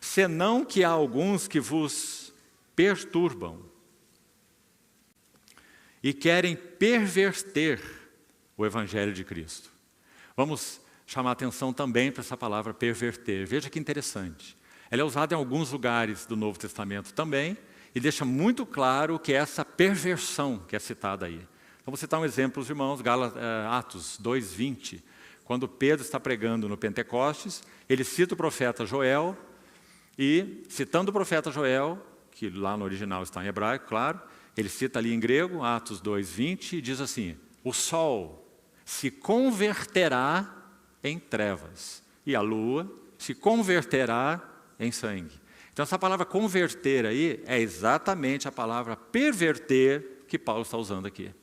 senão que há alguns que vos perturbam e querem perverter o evangelho de Cristo. Vamos chamar atenção também para essa palavra perverter. Veja que interessante. Ela é usada em alguns lugares do Novo Testamento também e deixa muito claro que é essa perversão que é citada aí. Então, vou citar um exemplo, os irmãos, Atos 2:20. Quando Pedro está pregando no Pentecostes, ele cita o profeta Joel e, citando o profeta Joel, que lá no original está em hebraico, claro, ele cita ali em grego, Atos 2:20, e diz assim: o sol se converterá em trevas e a lua se converterá em sangue. Então, essa palavra converter aí é exatamente a palavra perverter que Paulo está usando aqui.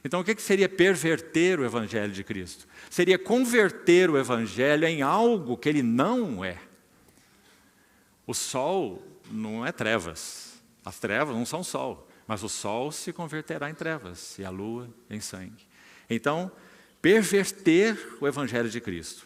Então, o que seria perverter o evangelho de Cristo? Seria converter o evangelho em algo que ele não é. O sol não é trevas. As trevas não são sol. Mas o sol se converterá em trevas e a lua em sangue. Então, perverter o evangelho de Cristo.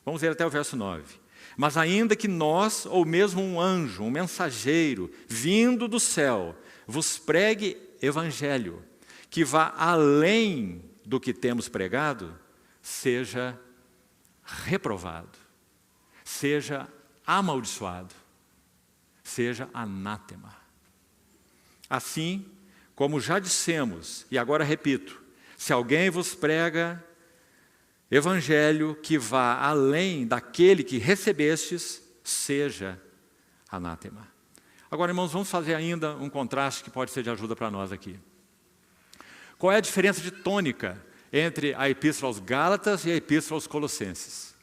Vamos ver até o verso 9. Mas ainda que nós, ou mesmo um anjo, um mensageiro, vindo do céu, vos pregue evangelho, que vá além do que temos pregado, seja reprovado, seja amaldiçoado, seja anátema. Assim, como já dissemos, e agora repito, se alguém vos prega evangelho que vá além daquele que recebestes, seja anátema. Agora, irmãos, vamos fazer ainda um contraste que pode ser de ajuda para nós aqui. Qual é a diferença de tônica entre a Epístola aos Gálatas e a Epístola aos Colossenses?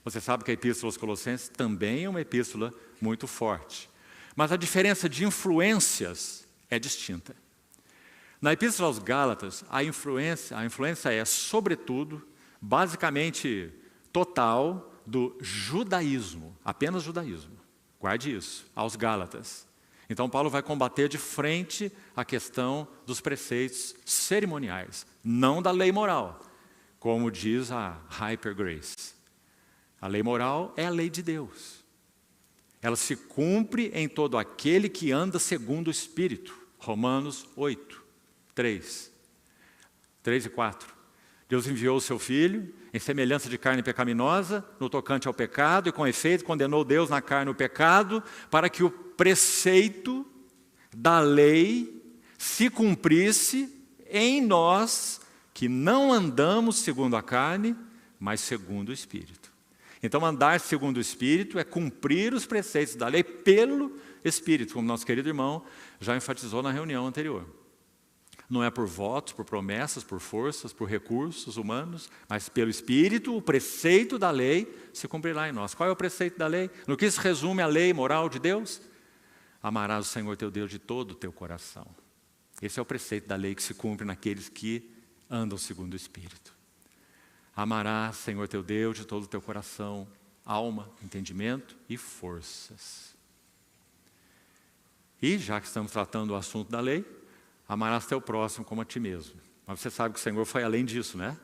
Você sabe que a Epístola aos Colossenses também é uma epístola muito forte. Mas a diferença de influências é distinta. Na Epístola aos Gálatas, a influência é, sobretudo, basicamente total, do judaísmo, apenas judaísmo. Guarde isso, aos Gálatas. Então, Paulo vai combater de frente a questão dos preceitos cerimoniais, não da lei moral, como diz a Hyper Grace. A lei moral é a lei de Deus. Ela se cumpre em todo aquele que anda segundo o Espírito. Romanos 8, 3 e 4. Deus enviou o seu Filho em semelhança de carne pecaminosa, no tocante ao pecado, e com efeito condenou Deus na carne o pecado, para que o preceito da lei se cumprisse em nós, que não andamos segundo a carne, mas segundo o Espírito. Então, andar segundo o Espírito é cumprir os preceitos da lei pelo Espírito, como nosso querido irmão já enfatizou na reunião anterior. Não é por votos, por promessas, por forças, por recursos humanos, mas pelo Espírito, o preceito da lei se cumprirá em nós. Qual é o preceito da lei? No que se resume a lei moral de Deus? Amarás o Senhor teu Deus de todo o teu coração. Esse é o preceito da lei que se cumpre naqueles que andam segundo o Espírito. Amarás, Senhor teu Deus, de todo o teu coração, alma, entendimento e forças. E, já que estamos tratando do assunto da lei, amarás teu próximo como a ti mesmo. Mas você sabe que o Senhor foi além disso, né?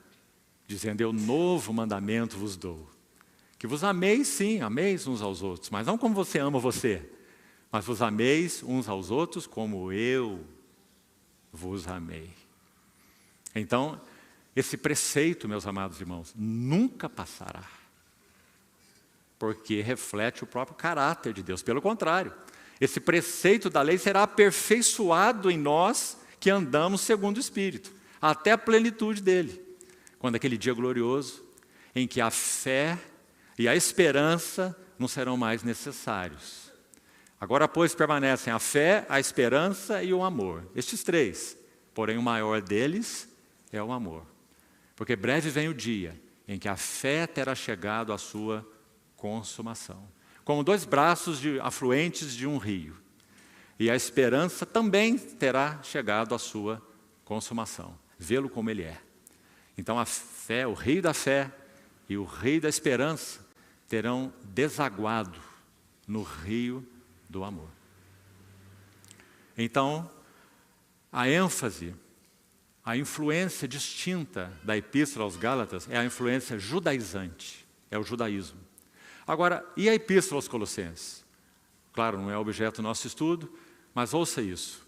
Dizendo, eu novo mandamento vos dou. Que vos ameis, sim, ameis uns aos outros, mas não como você ama você, mas vos ameis uns aos outros como eu vos amei. Então, esse preceito, meus amados irmãos, nunca passará, porque reflete o próprio caráter de Deus. Pelo contrário, esse preceito da lei será aperfeiçoado em nós que andamos segundo o Espírito, até a plenitude dele, quando aquele dia glorioso em que a fé e a esperança não serão mais necessários. Agora, pois, permanecem a fé, a esperança e o amor. Estes três, porém o maior deles é o amor. Porque breve vem o dia em que a fé terá chegado à sua consumação. Como dois braços afluentes de um rio. E a esperança também terá chegado à sua consumação. Vê-lo como ele é. Então a fé, o rio da fé e o rio da esperança terão desaguado no rio do amor. Então, a ênfase, a influência distinta da Epístola aos Gálatas é a influência judaizante, é o judaísmo. Agora, e a Epístola aos Colossenses? Claro, não é objeto do nosso estudo, mas ouça isso.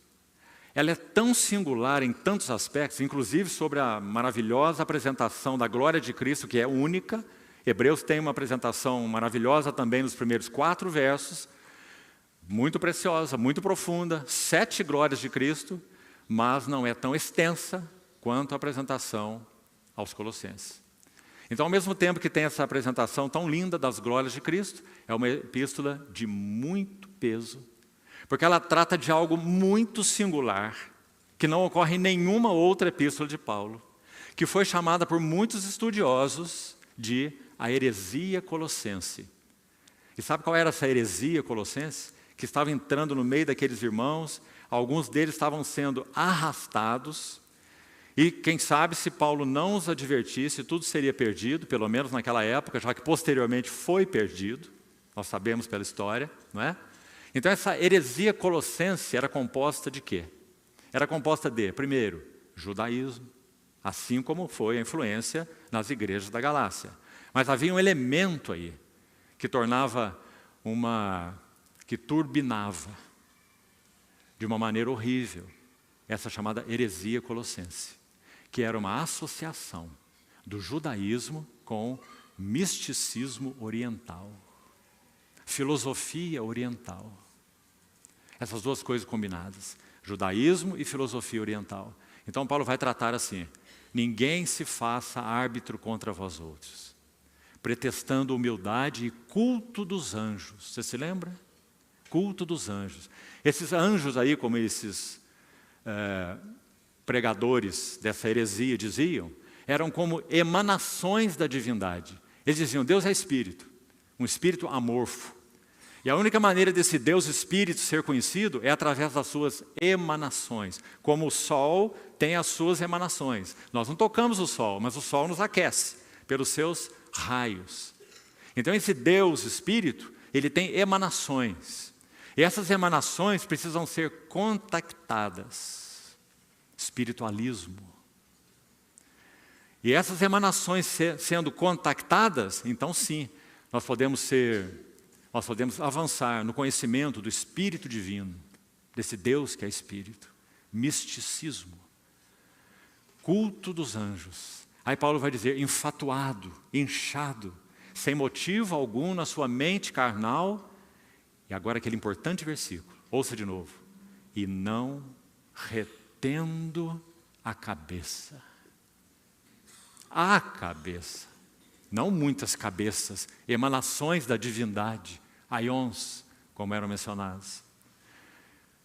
Ela é tão singular em tantos aspectos, inclusive sobre a maravilhosa apresentação da glória de Cristo, que é única. Hebreus tem uma apresentação maravilhosa também nos primeiros 4 versos, muito preciosa, muito profunda, 7 glórias de Cristo, mas não é tão extensa quanto a apresentação aos Colossenses. Então, ao mesmo tempo que tem essa apresentação tão linda das glórias de Cristo, é uma epístola de muito peso, porque ela trata de algo muito singular, que não ocorre em nenhuma outra epístola de Paulo, que foi chamada por muitos estudiosos de a heresia colossense. E sabe qual era essa heresia colossense? Que estava entrando no meio daqueles irmãos, alguns deles estavam sendo arrastados, e quem sabe se Paulo não os advertisse, tudo seria perdido, pelo menos naquela época, já que posteriormente foi perdido, nós sabemos pela história, não é? Então essa heresia colossense era composta de quê? Era composta de, primeiro, judaísmo, assim como foi a influência nas igrejas da Galácia. Mas havia um elemento aí que tornava que turbinava de uma maneira horrível essa chamada heresia colossense, que era uma associação do judaísmo com misticismo oriental, filosofia oriental. Essas duas coisas combinadas, judaísmo e filosofia oriental. Então Paulo vai tratar assim: ninguém se faça árbitro contra vós outros, pretextando humildade e culto dos anjos. Você se lembra? Culto dos anjos. Esses anjos aí, como esses pregadores dessa heresia diziam, eram como emanações da divindade. Eles diziam, Deus é espírito, um espírito amorfo. E a única maneira desse Deus espírito ser conhecido é através das suas emanações. Como o sol tem as suas emanações. Nós não tocamos o sol, mas o sol nos aquece pelos seus raios. Então esse Deus espírito, ele tem emanações. E essas emanações precisam ser contactadas. Espiritualismo. E essas emanações sendo contactadas, então sim, nós podemos avançar no conhecimento do Espírito Divino, desse Deus que é Espírito. Misticismo. Culto dos anjos. Aí Paulo vai dizer, enfatuado, inchado, sem motivo algum na sua mente carnal. E agora aquele importante versículo, ouça de novo. E não retendo a cabeça. A cabeça. Não muitas cabeças, emanações da divindade, aions, como eram mencionados.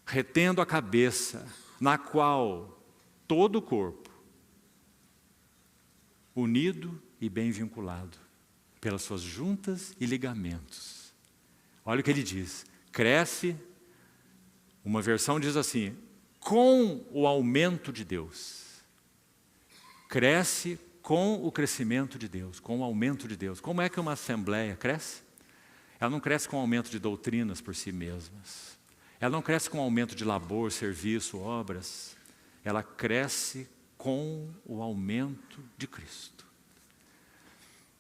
Retendo a cabeça, na qual todo o corpo, unido e bem vinculado, pelas suas juntas e ligamentos. Olha o que ele diz, cresce, uma versão diz assim, com o aumento de Deus. Cresce com o crescimento de Deus, com o aumento de Deus. Como é que uma assembleia cresce? Ela não cresce com o aumento de doutrinas por si mesmas. ela não cresce com aumento de labor, serviço, obras. Ela cresce com o aumento de Cristo.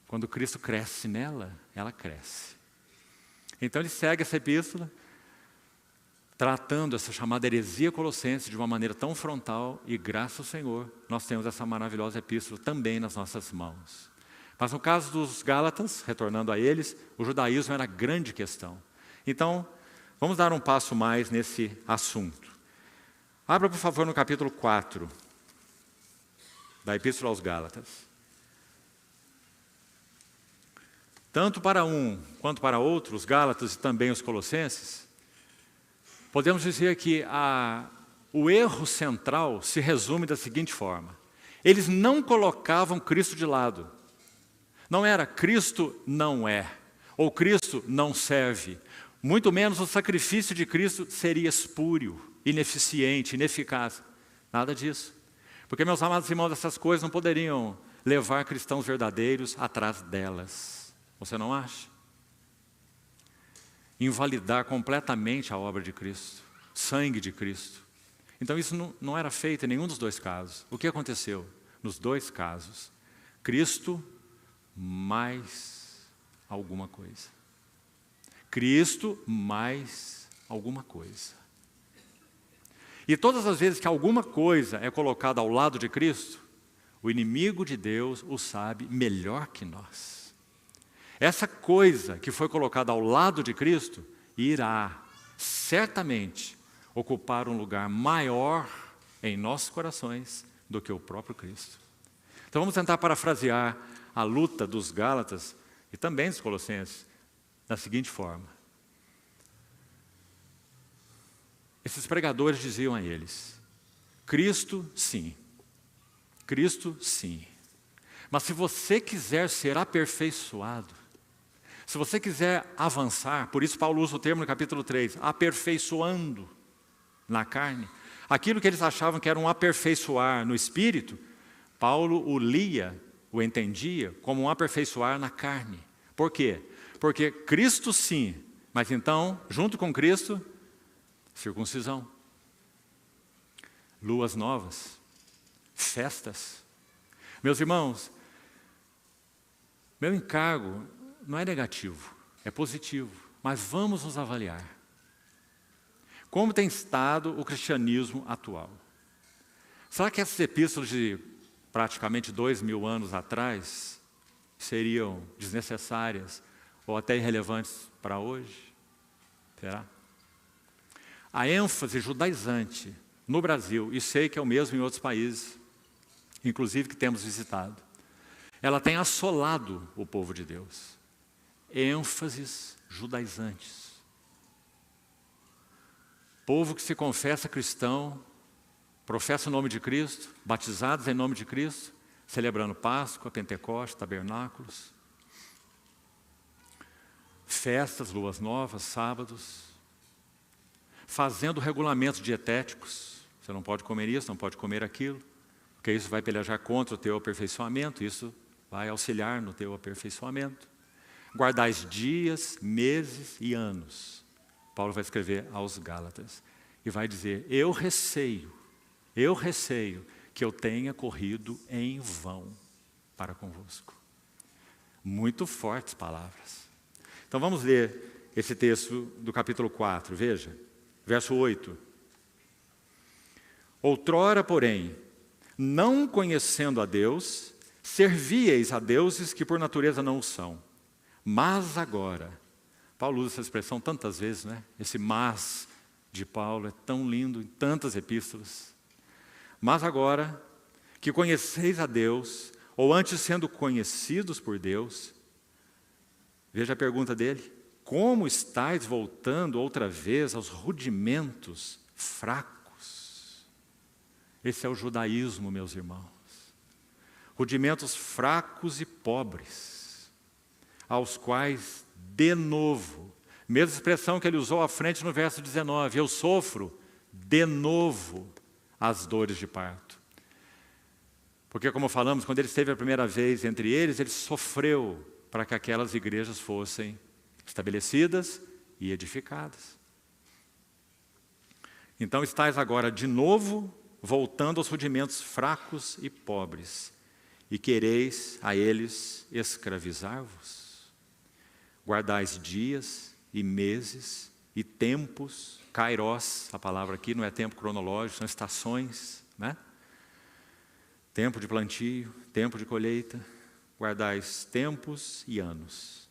Quando Cristo cresce nela, ela cresce. Então ele segue essa epístola, tratando essa chamada heresia colossense de uma maneira tão frontal, e graças ao Senhor, nós temos essa maravilhosa epístola também nas nossas mãos. Mas no caso dos Gálatas, retornando a eles, o judaísmo era a grande questão. Então, vamos dar um passo mais nesse assunto. Abra, por favor, no capítulo 4 da Epístola aos Gálatas. Tanto para um quanto para outro, os Gálatas e também os Colossenses, podemos dizer que o erro central se resume da seguinte forma: eles não colocavam Cristo de lado. Não era Cristo não é, ou Cristo não serve. Muito menos o sacrifício de Cristo seria espúrio, ineficiente, ineficaz. Nada disso. Porque, meus amados irmãos, essas coisas não poderiam levar cristãos verdadeiros atrás delas. Você não acha? Invalidar completamente a obra de Cristo, sangue de Cristo. Então isso não era feito em nenhum dos dois casos. O que aconteceu? Nos dois casos, Cristo mais alguma coisa. Cristo mais alguma coisa. E todas as vezes que alguma coisa é colocada ao lado de Cristo, o inimigo de Deus o sabe melhor que nós. Essa coisa que foi colocada ao lado de Cristo irá certamente ocupar um lugar maior em nossos corações do que o próprio Cristo. Então vamos tentar parafrasear a luta dos Gálatas e também dos Colossenses da seguinte forma: esses pregadores diziam a eles: Cristo sim, mas se você quiser ser aperfeiçoado, se você quiser avançar, por isso Paulo usa o termo no capítulo 3, aperfeiçoando na carne, aquilo que eles achavam que era um aperfeiçoar no espírito, Paulo o lia, o entendia como um aperfeiçoar na carne. Por quê? Porque Cristo sim, mas então, junto com Cristo, circuncisão, luas novas, festas. Meus irmãos, meu encargo não é negativo, é positivo, mas vamos nos avaliar. Como tem estado o cristianismo atual? Será que essas epístolas de praticamente 2000 anos atrás seriam desnecessárias ou até irrelevantes para hoje? Será? A ênfase judaizante no Brasil, e sei que é o mesmo em outros países, inclusive que temos visitado, ela tem assolado o povo de Deus. ênfases judaizantes. Povo que se confessa cristão, professa o nome de Cristo, batizados em nome de Cristo, celebrando Páscoa, Pentecostes, tabernáculos, festas, luas novas, sábados, fazendo regulamentos dietéticos. Você não pode comer isso, não pode comer aquilo, porque isso vai pelejar contra o teu aperfeiçoamento, isso vai auxiliar no teu aperfeiçoamento. Guardais dias, meses e anos. Paulo vai escrever aos Gálatas e vai dizer: eu receio que eu tenha corrido em vão para convosco. Muito fortes palavras. Então vamos ler esse texto do capítulo 4, veja, verso 8. Outrora, porém, não conhecendo a Deus, servíeis a deuses que por natureza não o são. Mas agora, Paulo usa essa expressão tantas vezes, né? Esse mas de Paulo é tão lindo em tantas epístolas. Mas agora, que conheceis a Deus, ou antes sendo conhecidos por Deus, veja a pergunta dele: como estáis voltando outra vez aos rudimentos fracos? Esse é o judaísmo, meus irmãos. Rudimentos fracos e pobres, aos quais, de novo, mesma expressão que ele usou à frente no verso 19, eu sofro de novo as dores de parto. Porque, como falamos, quando ele esteve a primeira vez entre eles, ele sofreu para que aquelas igrejas fossem estabelecidas e edificadas. Então estáis agora de novo voltando aos rudimentos fracos e pobres, e quereis a eles escravizar-vos? Guardais dias e meses e tempos, kairos, a palavra aqui não é tempo cronológico, são estações, né? Tempo de plantio, tempo de colheita, guardais tempos e anos.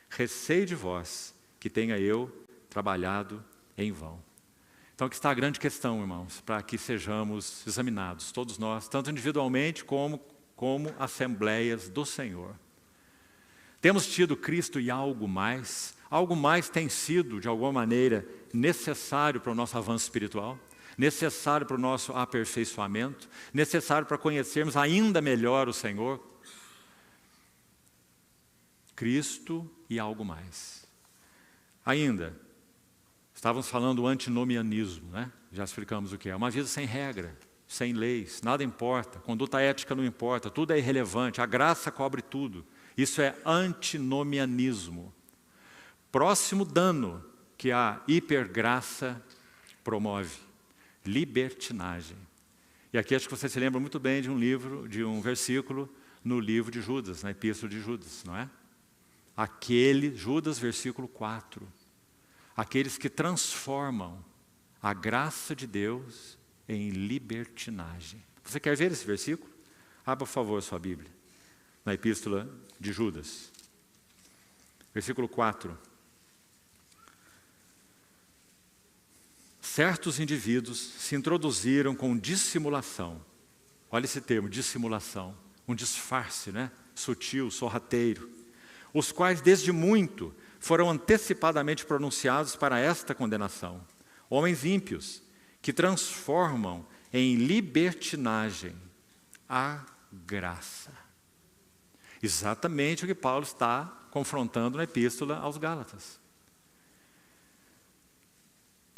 Receio de vós que tenha eu trabalhado em vão. Então aqui está a grande questão, irmãos, para que sejamos examinados, todos nós, tanto individualmente como assembleias do Senhor. Temos tido Cristo e algo mais tem sido, de alguma maneira, necessário para o nosso avanço espiritual, necessário para o nosso aperfeiçoamento, necessário para conhecermos ainda melhor o Senhor. Cristo e algo mais. Ainda, estávamos falando do antinomianismo, né? Já explicamos o que é. Uma vida sem regra, sem leis, nada importa, conduta ética não importa, tudo é irrelevante, a graça cobre tudo. Isso é antinomianismo. Próximo dano que a hipergraça promove, libertinagem. E aqui acho que você se lembra muito bem de um versículo no livro de Judas, na epístola de Judas, não é? Judas, versículo 4. Aqueles que transformam a graça de Deus em libertinagem. Você quer ver esse versículo? Abra, por favor, sua Bíblia. Na epístola de Judas. Versículo 4. Certos indivíduos se introduziram com dissimulação. Olha esse termo, dissimulação. Um disfarce, né? Sutil, sorrateiro. Os quais desde muito foram antecipadamente pronunciados para esta condenação. Homens ímpios, que transformam em libertinagem a graça. Exatamente o que Paulo está confrontando na epístola aos Gálatas.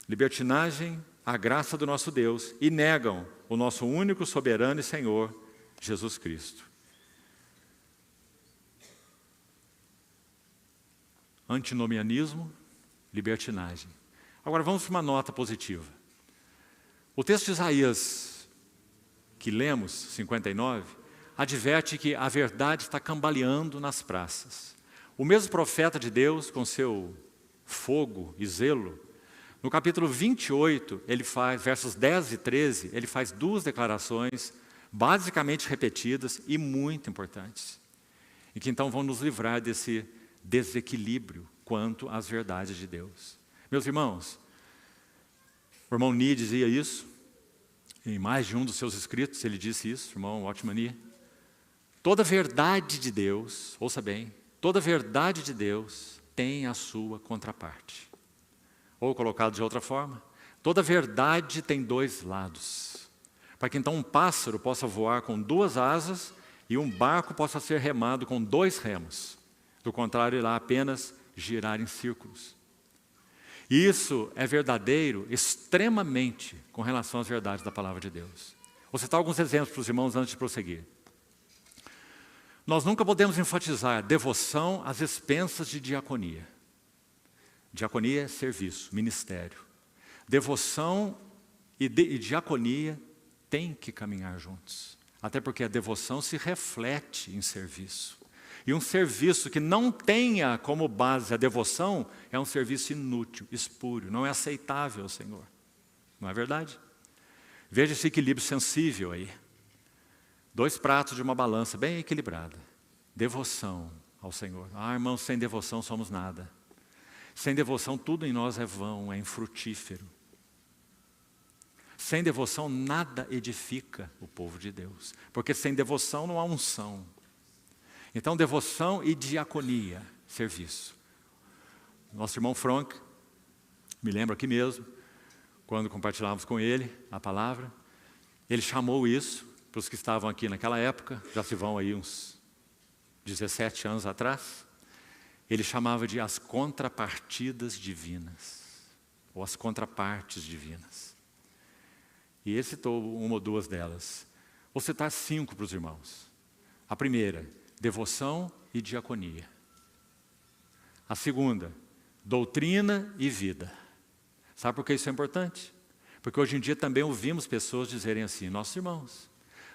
Libertinagem a graça do nosso Deus e negam o nosso único soberano e Senhor, Jesus Cristo. Antinomianismo, libertinagem. Agora vamos para uma nota positiva. O texto de Isaías, que lemos, 59, adverte que a verdade está cambaleando nas praças. O mesmo profeta de Deus, com seu fogo e zelo, no capítulo 28, ele faz, versos 10 e 13, ele faz duas declarações basicamente repetidas e muito importantes, e que então vão nos livrar desse desequilíbrio quanto às verdades de Deus. Meus irmãos, o irmão Nie dizia isso, em mais de um dos seus escritos ele disse isso, irmão Watchman Nee. Toda verdade de Deus, ouça bem, toda verdade de Deus tem a sua contraparte. Ou colocado de outra forma, toda verdade tem dois lados. Para que então um pássaro possa voar com duas asas e um barco possa ser remado com dois remos. Do contrário, irá apenas girar em círculos. E isso é verdadeiro extremamente com relação às verdades da palavra de Deus. Vou citar alguns exemplos para os irmãos antes de prosseguir. Nós nunca podemos enfatizar devoção às expensas de diaconia. Diaconia é serviço, ministério. Devoção e diaconia têm que caminhar juntos. Até porque a devoção se reflete em serviço. E um serviço que não tenha como base a devoção é um serviço inútil, espúrio, não é aceitável ao Senhor. Não é verdade? Veja esse equilíbrio sensível aí. Dois pratos de uma balança bem equilibrada. Devoção ao Senhor. Ah, irmãos, sem devoção somos nada. Sem devoção tudo em nós é vão, é infrutífero. Sem devoção nada edifica o povo de Deus. Porque sem devoção não há unção. Então, devoção e diaconia, serviço. Nosso irmão Frank, me lembro aqui mesmo, quando compartilhávamos com ele a palavra, ele chamou isso, para os que estavam aqui naquela época, já se vão aí uns 17 anos atrás, ele chamava de as contrapartidas divinas, ou as contrapartes divinas. E ele citou uma ou duas delas. Vou citar 5 para os irmãos. A primeira, devoção e diaconia. A segunda, doutrina e vida. Sabe por que isso é importante? Porque hoje em dia também ouvimos pessoas dizerem assim: nossos irmãos,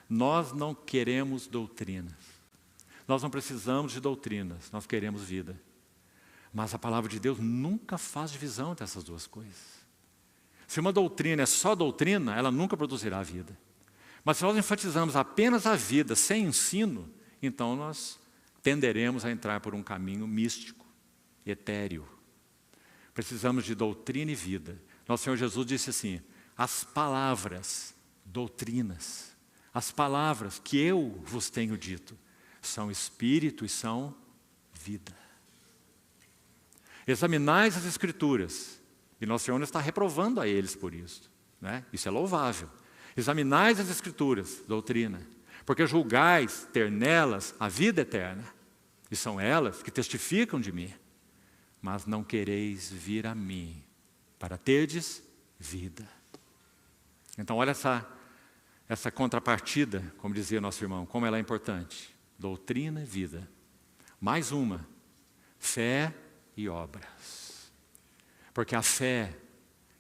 nós não queremos doutrinas. Nós não precisamos de doutrinas, nós queremos vida. Mas a palavra de Deus nunca faz divisão entre essas duas coisas. Se uma doutrina é só doutrina, ela nunca produzirá vida. Mas se nós enfatizamos apenas a vida, sem ensino, então nós tenderemos a entrar por um caminho místico, etéreo. Precisamos de doutrina e vida. Nosso Senhor Jesus disse assim: as palavras, doutrinas, as palavras que eu vos tenho dito, são espírito e são vida. Examinais as Escrituras, e Nosso Senhor não está reprovando a eles por isso, né? Isso é louvável. Examinais as Escrituras, doutrina, porque julgais ter nelas a vida eterna, e são elas que testificam de mim, mas não quereis vir a mim, para terdes vida. Então olha essa contrapartida, como dizia nosso irmão, como ela é importante. Doutrina e vida. Mais uma, fé e obras. Porque a fé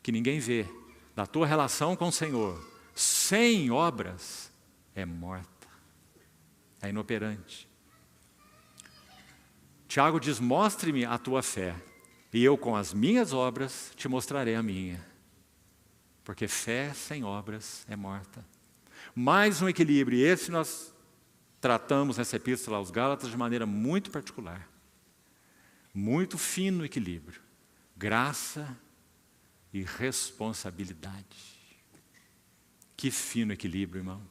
que ninguém vê, da tua relação com o Senhor, sem obras, é morta, é inoperante. Tiago diz: mostre-me a tua fé, e eu com as minhas obras te mostrarei a minha. Porque fé sem obras é morta. Mais um equilíbrio, e esse nós tratamos nessa epístola aos Gálatas de maneira muito particular. Muito fino equilíbrio. Graça e responsabilidade. Que fino equilíbrio, irmão.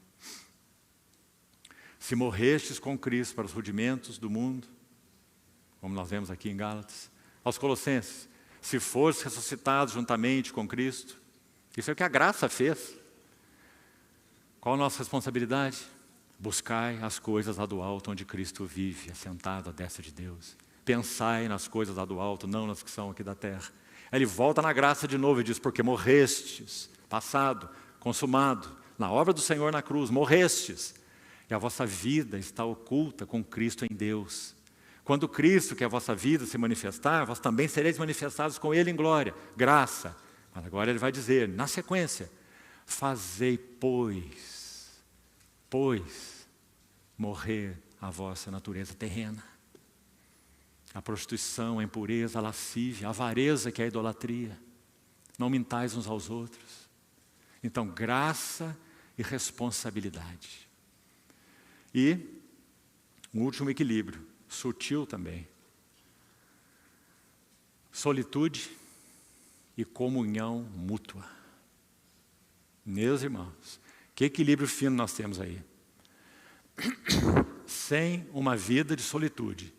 Se morrestes com Cristo para os rudimentos do mundo, como nós vemos aqui em Gálatas, aos Colossenses, se fores ressuscitados juntamente com Cristo, isso é o que a graça fez. Qual a nossa responsabilidade? Buscai as coisas lá do alto, onde Cristo vive, assentado à destra de Deus. Pensai nas coisas lá do alto, não nas que são aqui da terra. Aí ele volta na graça de novo e diz: porque morrestes, passado, consumado, na obra do Senhor na cruz, morrestes, e a vossa vida está oculta com Cristo em Deus. Quando Cristo, que é a vossa vida, se manifestar, vós também sereis manifestados com Ele em glória, graça. Mas agora ele vai dizer, na sequência: fazei, pois, morrer a vossa natureza terrena. A prostituição, a impureza, a lascívia, a avareza, que é a idolatria. Não mintais uns aos outros. Então, graça e responsabilidade. E um último equilíbrio, sutil também. Solitude e comunhão mútua. Meus irmãos, que equilíbrio fino nós temos aí. Sem uma vida de solitude.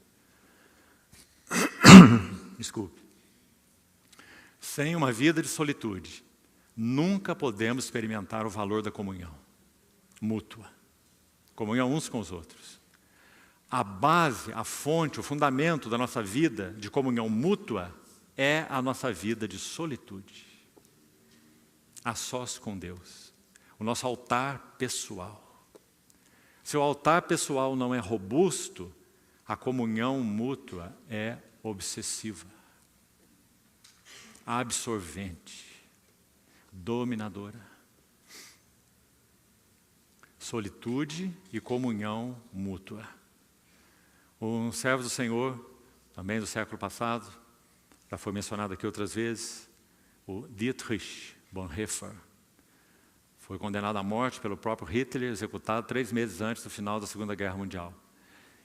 Desculpe. Sem uma vida de solitude, nunca podemos experimentar o valor da comunhão mútua. Comunhão uns com os outros. A base, a fonte, o fundamento da nossa vida de comunhão mútua é a nossa vida de solitude. A sós com Deus. O nosso altar pessoal. Se o altar pessoal não é robusto, a comunhão mútua é obsessiva, absorvente, dominadora. Solitude e comunhão mútua. Um servo do Senhor, também do século passado, já foi mencionado aqui outras vezes, o Dietrich Bonhoeffer, foi condenado à morte pelo próprio Hitler, executado 3 meses antes do final da Segunda Guerra Mundial.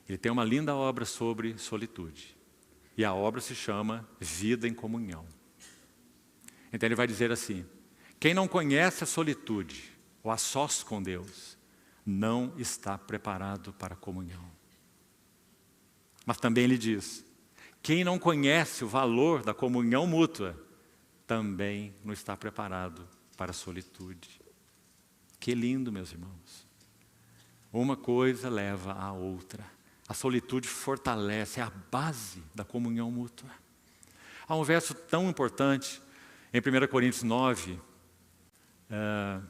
Ele tem uma linda obra sobre solitude. E a obra se chama Vida em Comunhão. Então ele vai dizer assim: quem não conhece a solitude, ou a sós com Deus, não está preparado para a comunhão. Mas também ele diz: quem não conhece o valor da comunhão mútua, também não está preparado para a solitude. Que lindo, meus irmãos. Uma coisa leva à outra. A solitude fortalece, é a base da comunhão mútua. Há um verso tão importante em 1 Coríntios 9,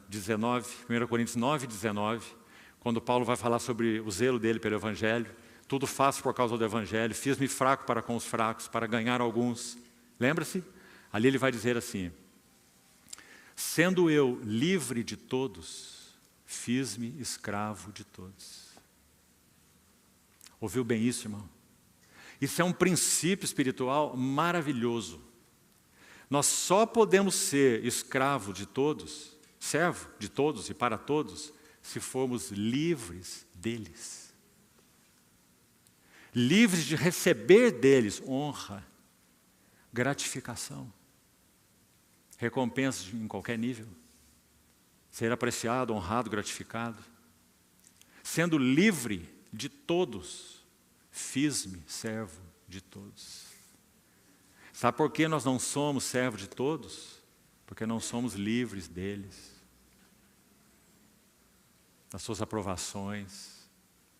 19, 1 Coríntios 9, 19, quando Paulo vai falar sobre o zelo dele pelo Evangelho. Tudo faço por causa do Evangelho, fiz-me fraco para com os fracos, para ganhar alguns. Lembra-se? Ali ele vai dizer assim: Sendo eu livre de todos, fiz-me escravo de todos. Ouviu bem isso, irmão? Isso é um princípio espiritual maravilhoso. Nós só podemos ser escravo de todos, servo de todos e para todos, se formos livres deles. Livres de receber deles honra, gratificação, recompensas em qualquer nível, ser apreciado, honrado, gratificado. Sendo livre de todos, fiz-me servo de todos. Sabe por que nós não somos servos de todos? Porque não somos livres deles, das suas aprovações,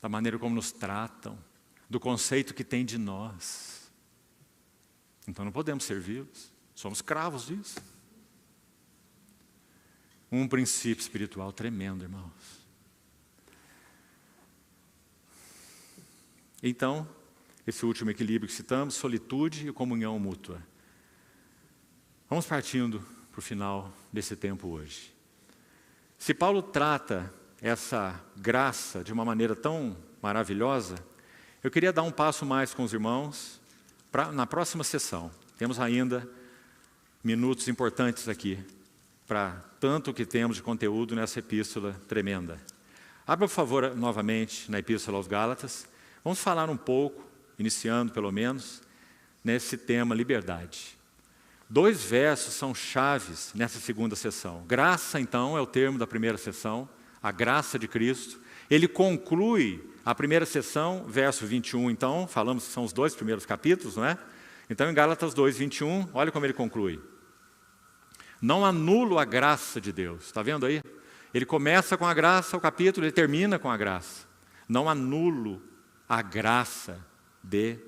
da maneira como nos tratam, do conceito que tem de nós. Então não podemos servi-los, somos escravos disso. Um princípio espiritual tremendo, irmãos. Então, esse último equilíbrio que citamos, solitude e comunhão mútua. Vamos partindo para o final desse tempo hoje. Se Paulo trata essa graça de uma maneira tão maravilhosa, eu queria dar um passo mais com os irmãos na próxima sessão. Temos ainda minutos importantes aqui para tanto que temos de conteúdo nessa epístola tremenda. Abra, por favor, novamente na Epístola aos Gálatas. Vamos falar um pouco, iniciando pelo menos, nesse tema liberdade. 2 versos são chaves nessa segunda sessão. Graça, então, é o termo da primeira sessão, a graça de Cristo. Ele conclui a primeira sessão, verso 21, então, falamos que são os 2 primeiros capítulos, não é? Então, em Gálatas 2, 21, olha como ele conclui. Não anulo a graça de Deus, está vendo aí? Ele começa com a graça, o capítulo, ele termina com a graça. Não anulo a graça de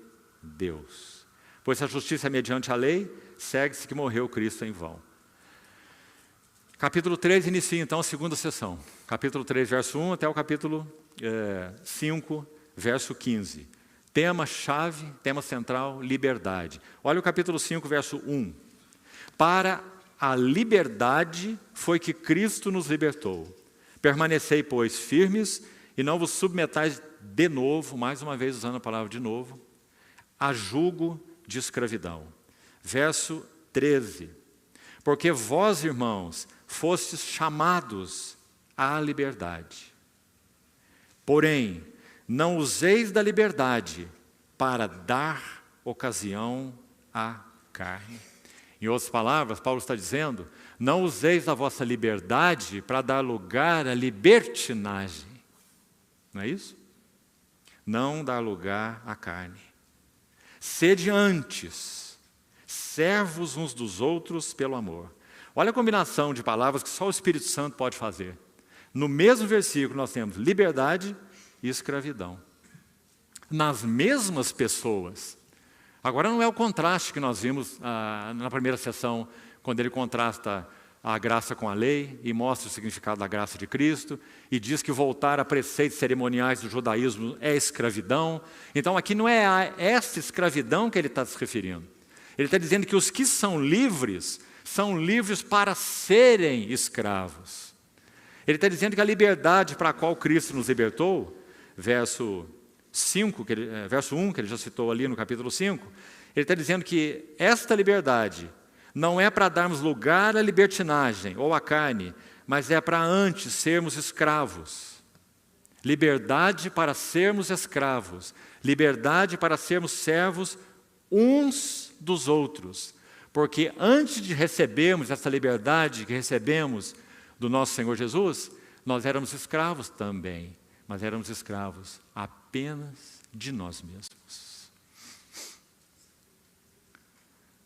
Deus. Pois a justiça é mediante a lei, segue-se que morreu Cristo em vão. Capítulo 3 inicia então a segunda sessão. Capítulo 3, verso 1 até o capítulo 5, verso 15. Tema-chave, tema central, liberdade. Olha o capítulo 5, verso 1. Para a liberdade foi que Cristo nos libertou. Permanecei, pois, firmes e não vos submetais de novo, mais uma vez usando a palavra de novo, a jugo de escravidão. Verso 13. Porque vós, irmãos, fostes chamados à liberdade. Porém, não useis da liberdade para dar ocasião à carne. Em outras palavras, Paulo está dizendo, não useis da vossa liberdade para dar lugar à libertinagem. Não é isso? Não dar lugar à carne. Sede antes, servos uns dos outros pelo amor. Olha a combinação de palavras que só o Espírito Santo pode fazer. No mesmo versículo nós temos liberdade e escravidão. Nas mesmas pessoas. Agora não é o contraste que nós vimos na primeira sessão, quando ele contrasta a graça com a lei e mostra o significado da graça de Cristo e diz que voltar a preceitos cerimoniais do judaísmo é escravidão. Então aqui não é a essa escravidão que ele está se referindo. Ele está dizendo que os que são livres para serem escravos. Ele está dizendo que a liberdade para a qual Cristo nos libertou, verso 1, que ele já citou ali no capítulo 5, ele está dizendo que esta liberdade não é para darmos lugar à libertinagem ou à carne, mas é para antes sermos escravos. Liberdade para sermos escravos, liberdade para sermos servos uns dos outros. Porque antes de recebermos essa liberdade que recebemos do nosso Senhor Jesus, nós éramos escravos também, mas éramos escravos apenas de nós mesmos.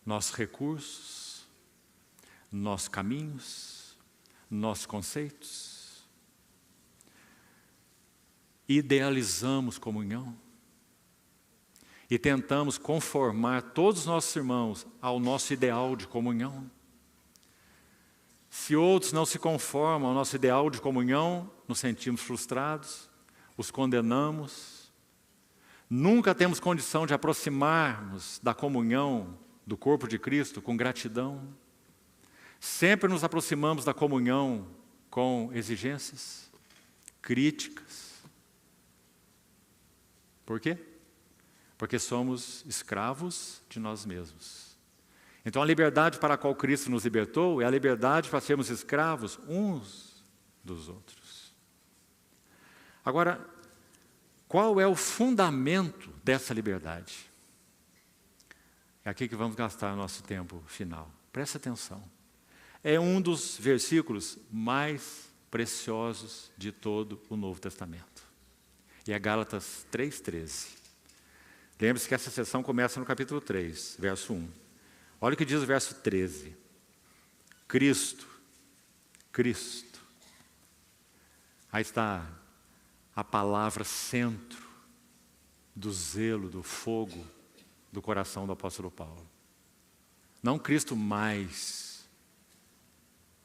Nossos recursos, nossos caminhos, nossos conceitos. Idealizamos comunhão e tentamos conformar todos os nossos irmãos ao nosso ideal de comunhão. Se outros não se conformam ao nosso ideal de comunhão, nos sentimos frustrados, os condenamos. Nunca temos condição de aproximarmos da comunhão do corpo de Cristo com gratidão. Sempre nos aproximamos da comunhão com exigências, críticas. Por quê? Porque somos escravos de nós mesmos. Então a liberdade para a qual Cristo nos libertou é a liberdade para sermos escravos uns dos outros. Agora, qual é o fundamento dessa liberdade? É aqui que vamos gastar nosso tempo final. Presta atenção. É um dos versículos mais preciosos de todo o Novo Testamento. E é Gálatas 3,13. Lembre-se que essa sessão começa no capítulo 3, verso 1. Olha o que diz o verso 13. Cristo. Aí está a palavra centro do zelo, do fogo do coração do apóstolo Paulo. Não Cristo mais,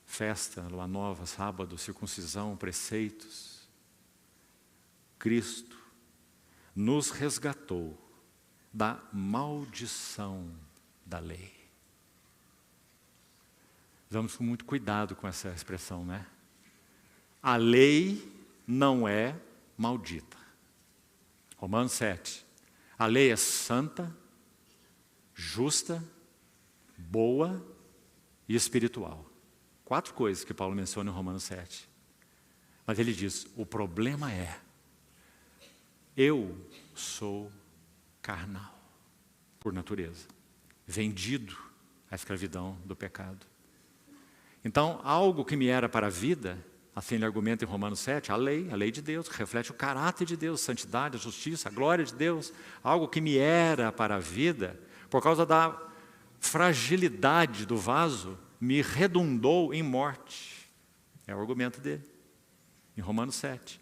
festa, lua nova, sábado, circuncisão, preceitos. Cristo nos resgatou da maldição da lei. Vamos com muito cuidado com essa expressão, né? A lei não é maldita. Romanos 7. A lei é santa, justa, boa e espiritual. 4 coisas que Paulo menciona em Romanos 7. Mas ele diz, o problema é, eu sou carnal, por natureza, vendido à escravidão do pecado. Então, algo que me era para a vida, assim ele argumenta em Romanos 7, a lei de Deus, que reflete o caráter de Deus, a santidade, a justiça, a glória de Deus, algo que me era para a vida, por causa da fragilidade do vaso, me redundou em morte. É o argumento dele, em Romanos 7.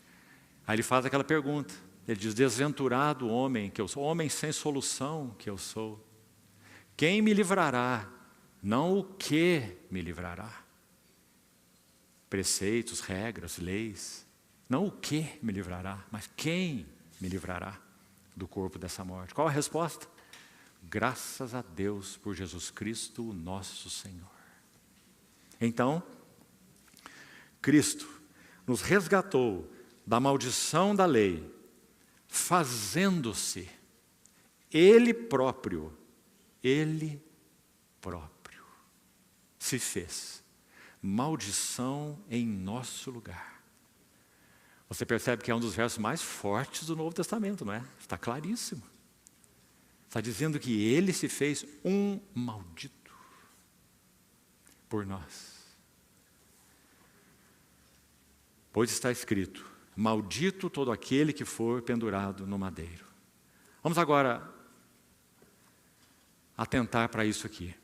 Aí ele faz aquela pergunta, ele diz, desventurado homem que eu sou, homem sem solução que eu sou. Quem me livrará? Não o que me livrará. Preceitos, regras, leis. Não o que me livrará, mas quem me livrará do corpo dessa morte. Qual a resposta? Graças a Deus por Jesus Cristo, o nosso Senhor. Então, Cristo nos resgatou da maldição da lei, fazendo-se Ele próprio se fez maldição em nosso lugar. Você percebe que é um dos versos mais fortes do Novo Testamento, não é? Está claríssimo. Está dizendo que Ele se fez um maldito por nós. Pois está escrito, maldito todo aquele que for pendurado no madeiro. Vamos agora atentar para isso aqui.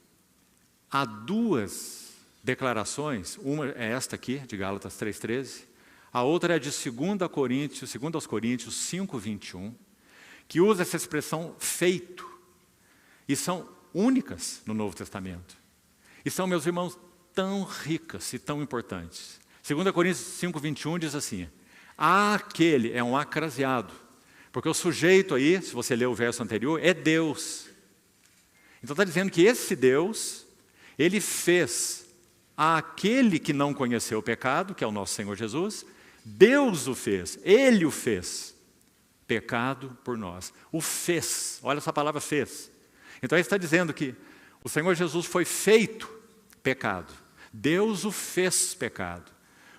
Há 2 declarações, uma é esta aqui, de Gálatas 3,13, a outra é de 2 aos Coríntios 5,21, que usa essa expressão feito, e são únicas no Novo Testamento. E são, meus irmãos, tão ricas e tão importantes. 2 Coríntios 5,21 diz assim, aquele é um acraseado, porque o sujeito aí, se você ler o verso anterior, é Deus. Então está dizendo que esse Deus, Ele fez aquele que não conheceu o pecado, que é o nosso Senhor Jesus, Deus o fez, Ele o fez, pecado por nós. O fez, olha essa palavra fez. Então ele está dizendo que o Senhor Jesus foi feito pecado. Deus o fez pecado.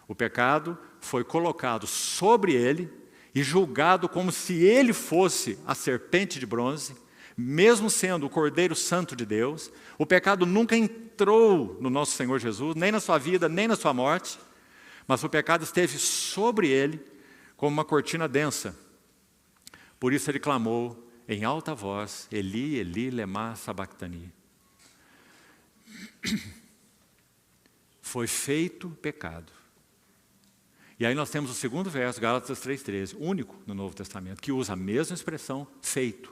O pecado foi colocado sobre Ele e julgado como se Ele fosse a serpente de bronze, mesmo sendo o Cordeiro Santo de Deus. O pecado nunca entrou no nosso Senhor Jesus, nem na sua vida, nem na sua morte, mas o pecado esteve sobre Ele como uma cortina densa. Por isso Ele clamou em alta voz, Eli, Eli, lema sabachthani. Foi feito pecado. E aí nós temos o segundo verso, Gálatas 3,13, único no Novo Testamento, que usa a mesma expressão, feito.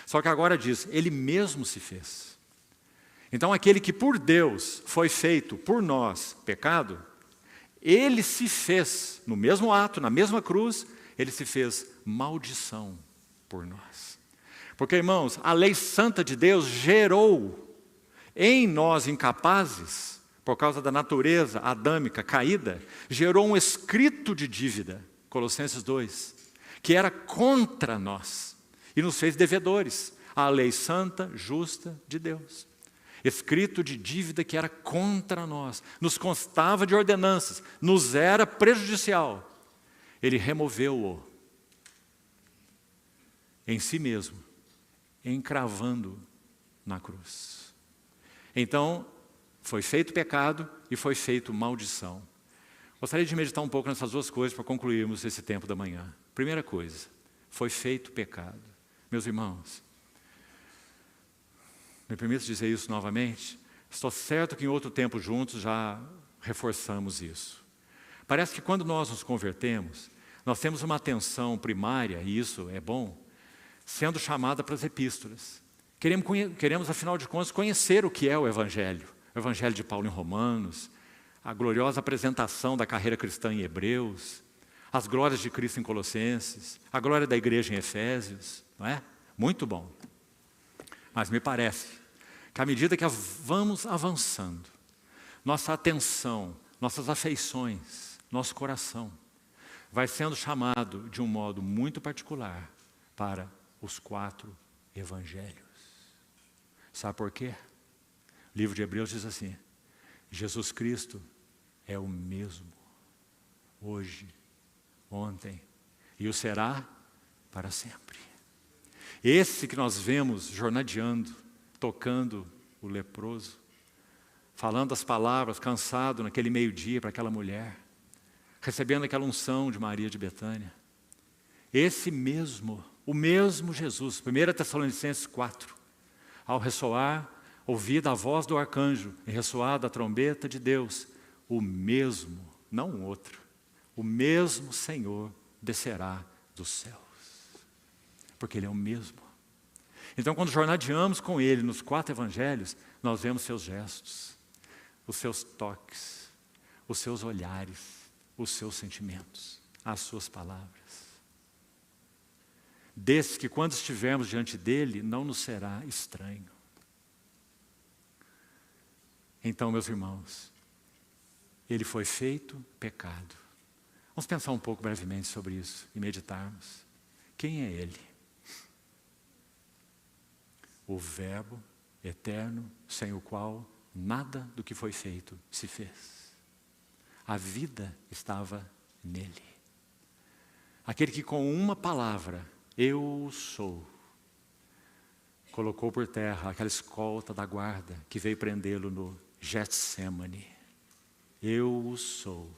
Só que agora diz, Ele mesmo se fez. Então aquele que por Deus foi feito por nós pecado, Ele se fez, no mesmo ato, na mesma cruz, Ele se fez maldição por nós. Porque, irmãos, a lei santa de Deus gerou em nós incapazes, por causa da natureza adâmica caída, gerou um escrito de dívida, Colossenses 2, que era contra nós e nos fez devedores à lei santa, justa de Deus. Escrito de dívida que era contra nós, nos constava de ordenanças, nos era prejudicial. Ele removeu-o em si mesmo, encravando na cruz. Então, foi feito pecado e foi feito maldição. Gostaria de meditar um pouco nessas duas coisas para concluirmos esse tempo da manhã. Primeira coisa, foi feito pecado. Meus irmãos, me permito dizer isso novamente? Estou certo que em outro tempo juntos já reforçamos isso. Parece que quando nós nos convertemos, nós temos uma atenção primária, e isso é bom, sendo chamada para as epístolas. Queremos, afinal de contas, conhecer o que é o Evangelho de Paulo em Romanos, a gloriosa apresentação da carreira cristã em Hebreus, as glórias de Cristo em Colossenses, a glória da igreja em Efésios, não é? Muito bom. Mas me parece que à medida que vamos avançando, nossa atenção, nossas afeições, nosso coração, vai sendo chamado de um modo muito particular para os 4 evangelhos. Sabe por quê? O livro de Hebreus diz assim: Jesus Cristo é o mesmo, hoje, ontem, e o será para sempre. Esse que nós vemos jornadeando, tocando o leproso, falando as palavras, cansado naquele meio-dia para aquela mulher, recebendo aquela unção de Maria de Betânia. Esse mesmo, o mesmo Jesus, 1 Tessalonicenses 4, ao ressoar, ouvida a voz do arcanjo e ressoar da trombeta de Deus, o mesmo, não um outro, o mesmo Senhor descerá dos céus. Porque Ele é o mesmo. Então, quando jornadeamos com Ele nos 4 evangelhos, nós vemos seus gestos, os seus toques, os seus olhares, os seus sentimentos, as suas palavras. Desses que, quando estivermos diante dEle, não nos será estranho. Então, meus irmãos, Ele foi feito pecado. Vamos pensar um pouco brevemente sobre isso e meditarmos. Quem é Ele? O Verbo eterno, sem o qual nada do que foi feito se fez. A vida estava nele. Aquele que com uma palavra, eu sou, colocou por terra aquela escolta da guarda que veio prendê-lo no Getsemane. Eu sou.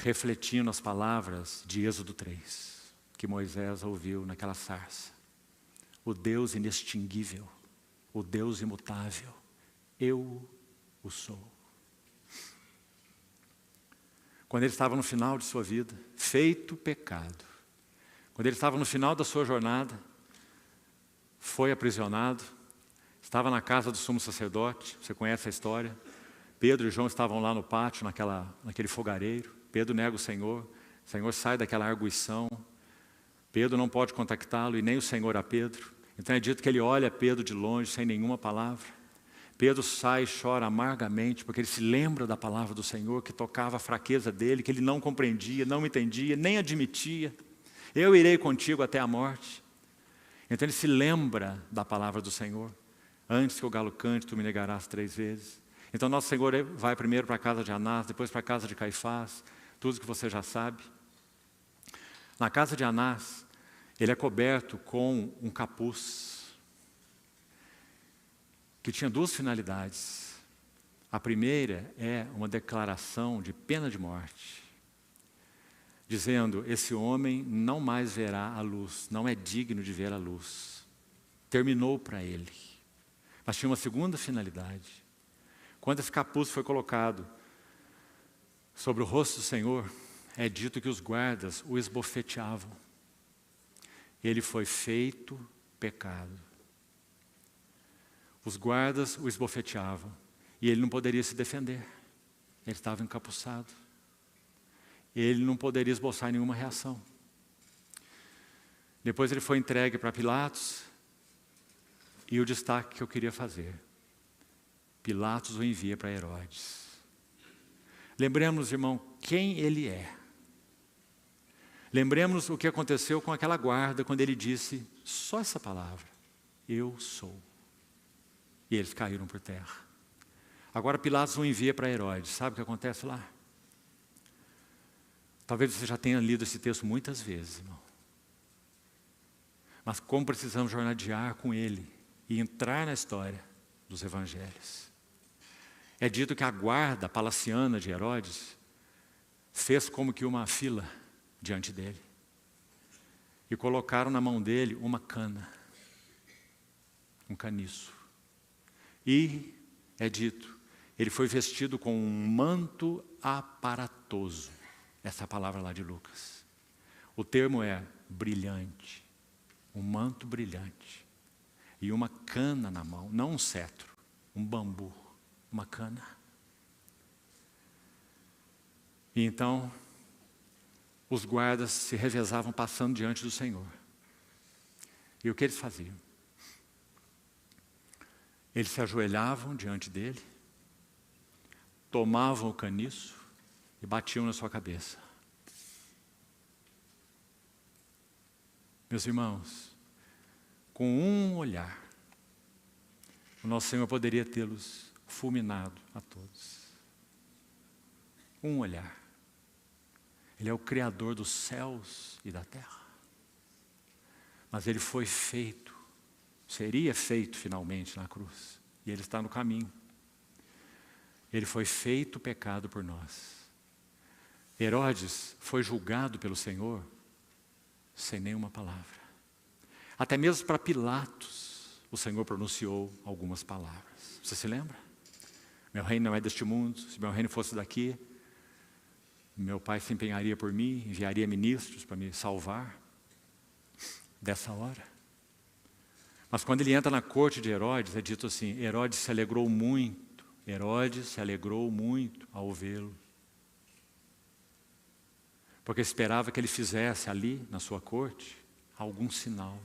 Refletindo as palavras de Êxodo 3, que Moisés ouviu naquela sarça. O Deus inextinguível, o Deus imutável, eu o sou. Quando ele estava no final de sua vida, feito pecado, quando ele estava no final da sua jornada, foi aprisionado, estava na casa do sumo sacerdote, você conhece a história. Pedro e João estavam lá no pátio, naquele fogareiro. Pedro nega o Senhor sai daquela arguição. Pedro não pode contactá-lo e nem o Senhor a Pedro. Então é dito que ele olha Pedro de longe, sem nenhuma palavra. Pedro sai e chora amargamente, porque ele se lembra da palavra do Senhor, que tocava a fraqueza dele, que ele não compreendia, não entendia, nem admitia. Eu irei contigo até a morte. Então ele se lembra da palavra do Senhor. Antes que o galo cante, tu me negarás 3 vezes. Então nosso Senhor vai primeiro para a casa de Anás, depois para a casa de Caifás, tudo que você já sabe. Na casa de Anás, ele é coberto com um capuz, que tinha 2 finalidades. A primeira é uma declaração de pena de morte, dizendo, esse homem não mais verá a luz, não é digno de ver a luz. Terminou para ele. Mas tinha uma segunda finalidade. Quando esse capuz foi colocado sobre o rosto do Senhor, é dito que os guardas o esbofeteavam. Ele foi feito pecado. Os guardas o esbofeteavam e ele não poderia se defender. Ele estava encapuçado. Ele não poderia esboçar nenhuma reação. Depois ele foi entregue para Pilatos e o destaque que eu queria fazer. Pilatos o envia para Herodes. Lembremos, irmão, quem ele é. Lembremos o que aconteceu com aquela guarda quando ele disse só essa palavra: eu sou. E eles caíram por terra. Agora Pilatos o envia para Herodes. Sabe o que acontece lá? Talvez você já tenha lido esse texto muitas vezes, irmão. Mas como precisamos jornadear com ele e entrar na história dos evangelhos. É dito que a guarda palaciana de Herodes fez como que uma fila diante dele. E colocaram na mão dele uma cana, um caniço. E é dito, ele foi vestido com um manto aparatoso. Essa palavra lá de Lucas. O termo é brilhante. Um manto brilhante. E uma cana na mão, não um cetro, um bambu, uma cana. E então, os guardas se revezavam passando diante do Senhor. E o que eles faziam? Eles se ajoelhavam diante dele, tomavam o caniço e batiam na sua cabeça. Meus irmãos, com um olhar, o nosso Senhor poderia tê-los fulminado a todos. Um olhar. Ele é o Criador dos céus e da terra. Mas ele foi feito, seria feito finalmente na cruz. E ele está no caminho. Ele foi feito pecado por nós. Herodes foi julgado pelo Senhor sem nenhuma palavra. Até mesmo para Pilatos, o Senhor pronunciou algumas palavras. Você se lembra? Meu reino não é deste mundo. Se meu reino fosse daqui, meu pai se empenharia por mim, enviaria ministros para me salvar dessa hora. Mas quando ele entra na corte de Herodes, é dito assim: Herodes se alegrou muito ao vê-lo. Porque esperava que ele fizesse ali, na sua corte, algum sinal.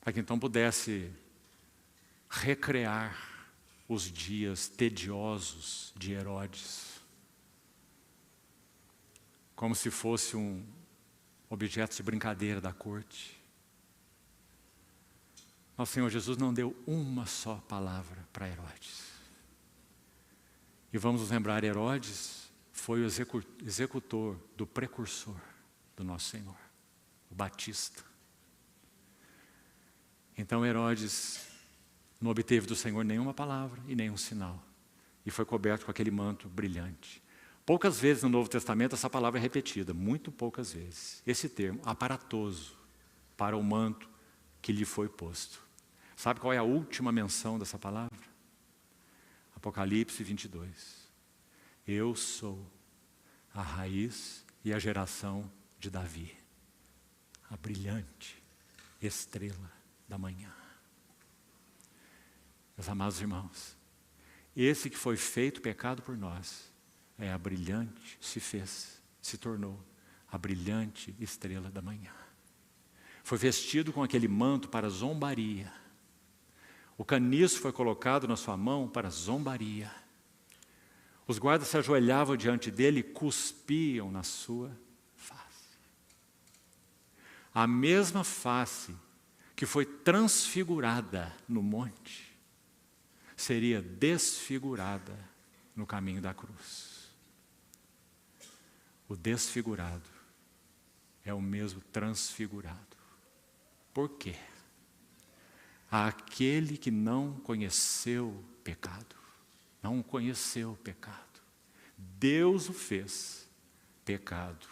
Para que então pudesse recrear os dias tediosos de Herodes. Como se fosse um objeto de brincadeira da corte. Nosso Senhor Jesus não deu uma só palavra para Herodes. E vamos nos lembrar, Herodes foi o executor do precursor do nosso Senhor, o Batista. Então Herodes não obteve do Senhor nenhuma palavra e nenhum sinal. E foi coberto com aquele manto brilhante. Poucas vezes no Novo Testamento essa palavra é repetida, muito poucas vezes. Esse termo, aparatoso, para o manto que lhe foi posto. Sabe qual é a última menção dessa palavra? Apocalipse 22. Eu sou a raiz e a geração de Davi, a brilhante estrela da manhã. Meus amados irmãos, esse que foi feito pecado por nós, é a brilhante, se tornou a brilhante estrela da manhã. Foi vestido com aquele manto para zombaria. O caniço foi colocado na sua mão para zombaria. Os guardas se ajoelhavam diante dele e cuspiam na sua face. A mesma face que foi transfigurada no monte, seria desfigurada no caminho da cruz. O desfigurado é o mesmo transfigurado. Por quê? Aquele que não conheceu pecado, não conheceu pecado, Deus o fez pecado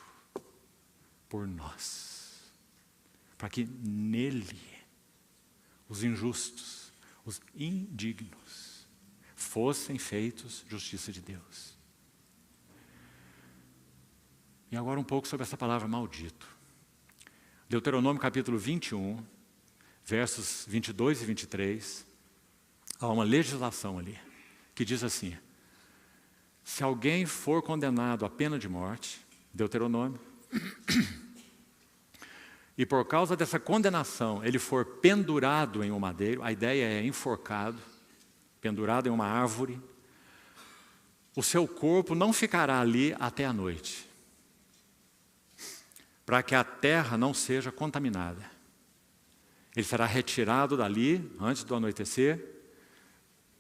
por nós, para que nele os injustos, os indignos, fossem feitos justiça de Deus. E agora um pouco sobre essa palavra maldito. Deuteronômio capítulo 21, versos 22 e 23, há uma legislação ali, que diz assim: se alguém for condenado à pena de morte, Deuteronômio, e por causa dessa condenação ele for pendurado em um madeiro, a ideia é enforcado, pendurado em uma árvore, o seu corpo não ficará ali até a noite, para que a terra não seja contaminada. Ele será retirado dali antes do anoitecer,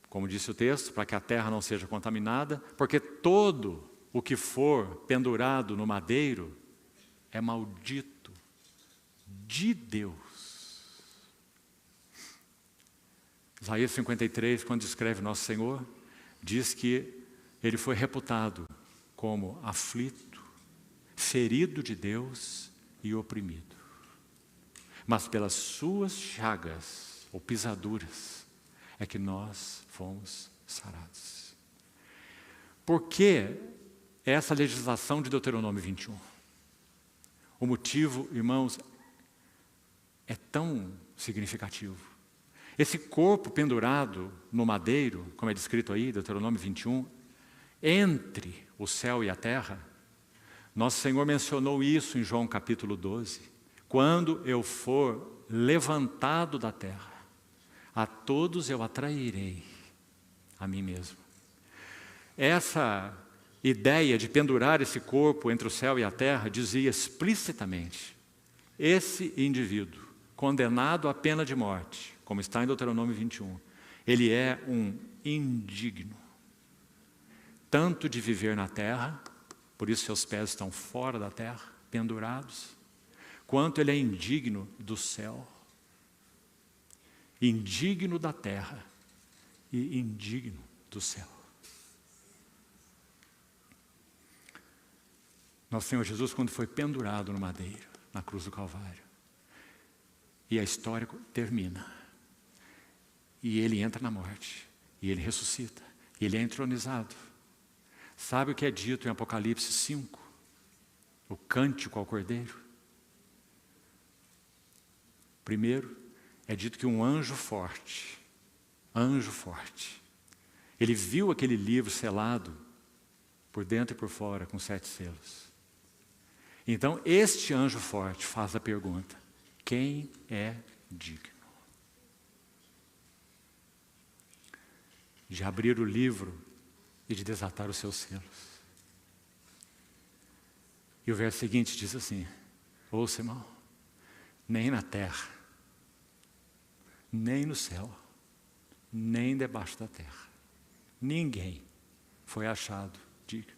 como disse o texto, para que a terra não seja contaminada, porque todo o que for pendurado no madeiro é maldito de Deus. Isaías 53, quando descreve Nosso Senhor, diz que ele foi reputado como aflito, ferido de Deus e oprimido. Mas pelas suas chagas ou pisaduras é que nós fomos sarados. Por que essa legislação de Deuteronômio 21? O motivo, irmãos, é tão significativo. Esse corpo pendurado no madeiro, como é descrito aí, Deuteronômio 21, entre o céu e a terra, Nosso Senhor mencionou isso em João capítulo 12. Quando eu for levantado da terra, a todos eu atrairei a mim mesmo. Essa ideia de pendurar esse corpo entre o céu e a terra dizia explicitamente: esse indivíduo condenado à pena de morte, como está em Deuteronômio 21, ele é um indigno, tanto de viver na terra, por isso seus pés estão fora da terra, pendurados, quanto ele é indigno do céu, indigno da terra e indigno do céu. Nosso Senhor Jesus, quando foi pendurado no madeiro, na cruz do Calvário, e a história termina, e ele entra na morte, e ele ressuscita, e ele é entronizado. Sabe o que é dito em Apocalipse 5? O cântico ao Cordeiro. Primeiro, é dito que um anjo forte, ele viu aquele livro selado por dentro e por fora com 7 selos. Então, este anjo forte faz a pergunta: quem é digno de abrir o livro e de desatar os seus selos? E o verso seguinte diz assim: ouça, irmão, nem na terra, nem no céu, nem debaixo da terra, ninguém foi achado digno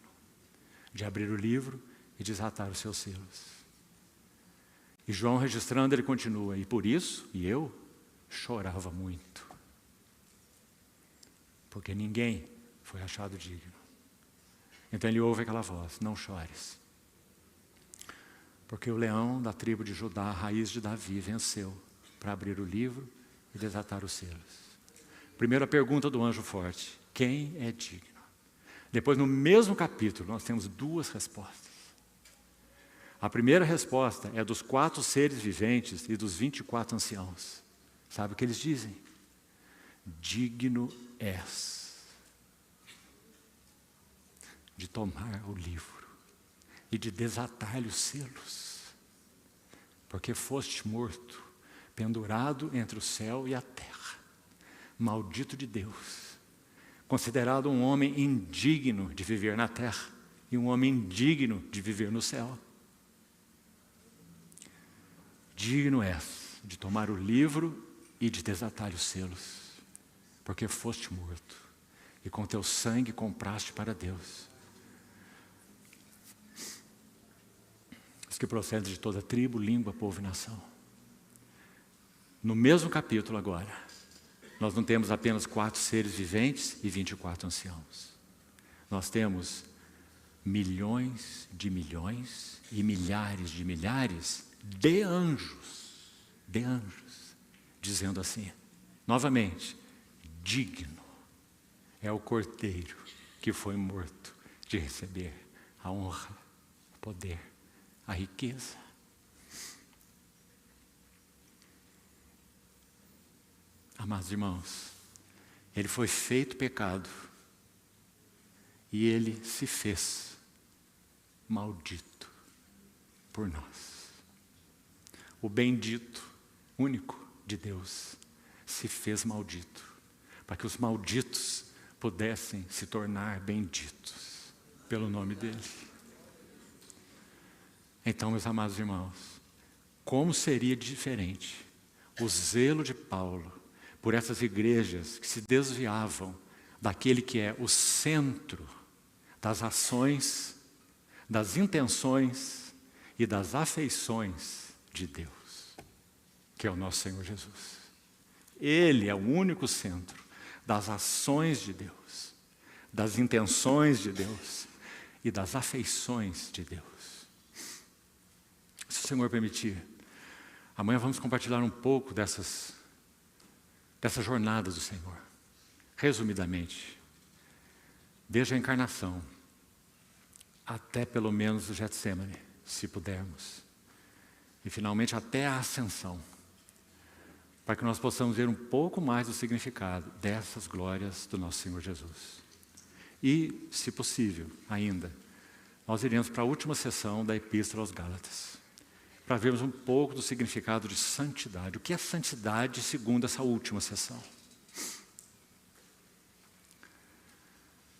de abrir o livro e desatar os seus selos. E João, registrando, ele continua: e por isso, e eu chorava muito, porque ninguém foi achado digno. Então ele ouve aquela voz: não chores, porque o leão da tribo de Judá, a raiz de Davi, venceu para abrir o livro e desatar os selos. Primeira pergunta do anjo forte: quem é digno? Depois, no mesmo capítulo, nós temos 2 respostas. A primeira resposta é dos 4 seres viventes e dos 24 anciãos. Sabe o que eles dizem? Digno és de tomar o livro e de desatar-lhe os selos, porque foste morto, pendurado entre o céu e a terra, maldito de Deus, considerado um homem indigno de viver na terra e um homem indigno de viver no céu. Digno és de tomar o livro e de desatar os selos, porque foste morto, e com teu sangue compraste para Deus os que procedem de toda tribo, língua, povo e nação. No mesmo capítulo agora, nós não temos apenas 4 seres viventes e 24 anciãos. Nós temos milhões de milhões e milhares de milhares de anjos, dizendo assim, novamente: digno é o Cordeiro que foi morto de receber a honra, o poder, a riqueza. Amados irmãos, ele foi feito pecado e ele se fez maldito por nós. o bendito, único de Deus, se fez maldito, para que os malditos pudessem se tornar benditos pelo nome dele. Então, meus amados irmãos, como seria diferente o zelo de Paulo por essas igrejas que se desviavam daquele que é o centro das ações, das intenções e das afeições de Deus, que é o nosso Senhor Jesus. Ele é o único centro das ações de Deus, das intenções de Deus e das afeições de Deus. Se o Senhor permitir, amanhã vamos compartilhar um pouco dessas jornadas do Senhor. Resumidamente, desde a encarnação até pelo menos o Getsemane, se pudermos, e finalmente até a ascensão, para que nós possamos ver um pouco mais do significado dessas glórias do nosso Senhor Jesus. E, se possível, ainda, nós iremos para a última sessão da Epístola aos Gálatas, para vermos um pouco do significado de santidade. O que é santidade segundo essa última sessão?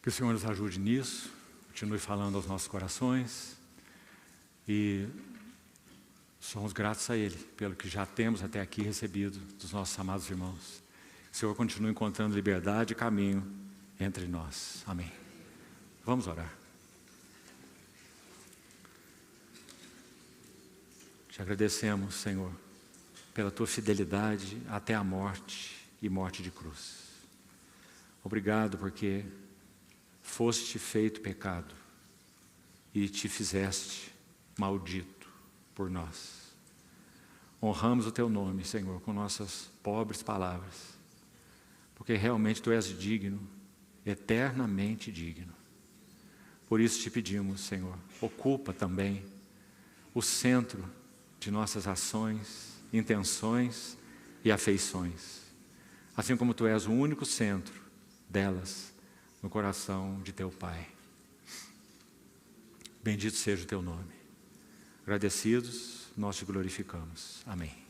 Que o Senhor nos ajude nisso, continue falando aos nossos corações, e somos gratos a Ele pelo que já temos até aqui recebido dos nossos amados irmãos. Que o Senhor continue encontrando liberdade e caminho entre nós. Amém. Vamos orar. Te agradecemos, Senhor, pela Tua fidelidade até a morte e morte de cruz. Obrigado porque foste feito pecado e te fizeste maldito por nós. Honramos o Teu nome, Senhor, com nossas pobres palavras, porque realmente Tu és digno, eternamente digno. Por isso te pedimos, Senhor, ocupa também o centro de nossas ações, intenções e afeições, assim como Tu és o único centro delas no coração de Teu Pai. Bendito seja o Teu nome. Agradecidos, nós te glorificamos. Amém.